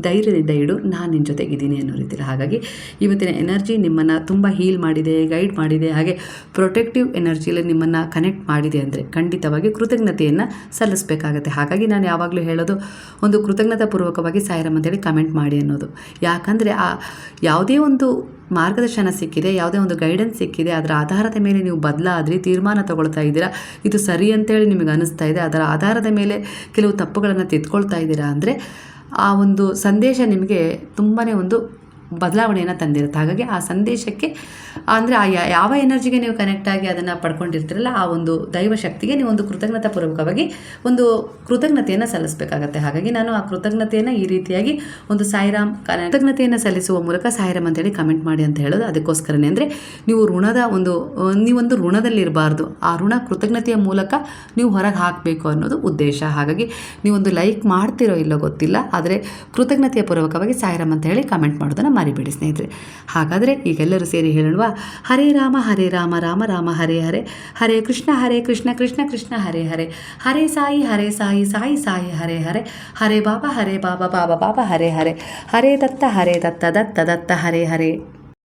ಧೈರ್ಯದಿಂದ ಇಡು, ನಾನು ನಿನ್ನ ಜೊತೆಗಿದ್ದೀನಿ ಅನ್ನೋ ರೀತಿಯಲ್ಲಿ. ಹಾಗಾಗಿ ಇವತ್ತಿನ ಎನರ್ಜಿ ನಿಮ್ಮನ್ನು ತುಂಬ ಹೀಲ್ ಮಾಡಿದೆ, ಗೈಡ್ ಮಾಡಿದೆ, ಹಾಗೆ ಪ್ರೊಟೆಕ್ಟಿವ್ ಎನರ್ಜಿಯಲ್ಲಿ ನಿಮ್ಮನ್ನು ಕನೆಕ್ಟ್ ಮಾಡಿದೆ ಅಂದರೆ ಖಂಡಿತವಾಗಿ ಕೃತಜ್ಞತೆಯನ್ನು ಸಲ್ಲಿಸಬೇಕಾಗತ್ತೆ. ಹಾಗಾಗಿ ನಾನು ಯಾವಾಗಲೂ ಹೇಳೋದು, ಒಂದು ಕೃತಜ್ಞತಾಪೂರ್ವಕವಾಗಿ ಸಾಯಿರಾಮ್ ಅಂತೇಳಿ ಕಮೆಂಟ್ ಮಾಡಿ ಅನ್ನೋದು. ಯಾಕಂದರೆ ಯಾವುದೇ ಒಂದು ಮಾರ್ಗದರ್ಶನ ಸಿಕ್ಕಿದೆ, ಯಾವುದೇ ಒಂದು ಗೈಡೆನ್ಸ್ ಸಿಕ್ಕಿದೆ, ಅದರ ಆಧಾರದ ಮೇಲೆ ನೀವು ಬದಲಾದ್ರಿ ತೀರ್ಮಾನ ತಗೊಳ್ತಾ ಇದ್ದೀರಾ, ಇದು ಸರಿ ಅಂತೇಳಿ ನಿಮಗೆ ಅನ್ನಿಸ್ತಾ ಇದೆ, ಅದರ ಆಧಾರದ ಮೇಲೆ ಕೆಲವು ತಪ್ಪುಗಳನ್ನು ತಿದ್ಕೊಳ್ತಾ ಇದ್ದೀರಾ ಅಂದರೆ ಆ ಒಂದು ಸಂದೇಶ ನಿಮಗೆ ತುಂಬಾ ಒಂದು ಬದಲಾವಣೆಯನ್ನು ತಂದಿರುತ್ತೆ. ಹಾಗಾಗಿ ಆ ಸಂದೇಶಕ್ಕೆ ಅಂದರೆ ಯಾವ ಎನರ್ಜಿಗೆ ನೀವು ಕನೆಕ್ಟ್ ಆಗಿ ಅದನ್ನು ಪಡ್ಕೊಂಡಿರ್ತೀರಲ್ಲ, ಆ ಒಂದು ದೈವ ಶಕ್ತಿಗೆ ನೀವು ಒಂದು ಕೃತಜ್ಞತಾಪೂರ್ವಕವಾಗಿ ಒಂದು ಕೃತಜ್ಞತೆಯನ್ನು ಸಲ್ಲಿಸಬೇಕಾಗತ್ತೆ. ಹಾಗಾಗಿ ನಾನು ಆ ಕೃತಜ್ಞತೆಯನ್ನು ಈ ರೀತಿಯಾಗಿ ಒಂದು ಸಾಯಿರಾಮ್ ಕೃತಜ್ಞತೆಯನ್ನು ಸಲ್ಲಿಸುವ ಮೂಲಕ ಸಾಯಿರಾಮ್ ಅಂತೇಳಿ ಕಮೆಂಟ್ ಮಾಡಿ ಅಂತ ಹೇಳೋದು ಅದಕ್ಕೋಸ್ಕರನೇ. ಅಂದರೆ ನೀವೊಂದು ಋಣದಲ್ಲಿರಬಾರ್ದು, ಆ ಋಣ ಕೃತಜ್ಞತೆಯ ಮೂಲಕ ನೀವು ಹೊರಗೆ ಹಾಕಬೇಕು ಅನ್ನೋದು ಉದ್ದೇಶ. ಹಾಗಾಗಿ ನೀವೊಂದು ಲೈಕ್ ಮಾಡ್ತಿರೋ ಇಲ್ಲೋ ಗೊತ್ತಿಲ್ಲ, ಆದರೆ ಕೃತಜ್ಞತೆಯ ಪೂರ್ವಕವಾಗಿ ಸಾಯಿರಾಮ್ ಅಂತ ಹೇಳಿ ಕಮೆಂಟ್ ಮಾಡೋದನ್ನು ಮರಿಬೇಡಿ ಸ್ನೇಹಿತರೆ. ಹಾಗಾದರೆ ಈಗೆಲ್ಲರೂ ಸೇರಿ ಹೇಳೋಣ, ಹರೇ ರಾಮ ರಾಮ ರಾಮ ಹರೇ ಹರೇ, ಹರೇ ಕೃಷ್ಣ ಕೃಷ್ಣ ಕೃಷ್ಣ ಹರೇ ಹರೇ, ಹರೇ ಸಾಯಿ ಸಾಯಿ ಸಾಯಿ ಹರೇ ಹರೇ, ಹರೇ ಬಾಬಾ ಬಾಬಾ ಬಾಬಾ ಹರೇ ಹರೇ, ಹರೇ ದತ್ತ ದತ್ತ ದತ್ತ ಹರೇ ಹರೇ.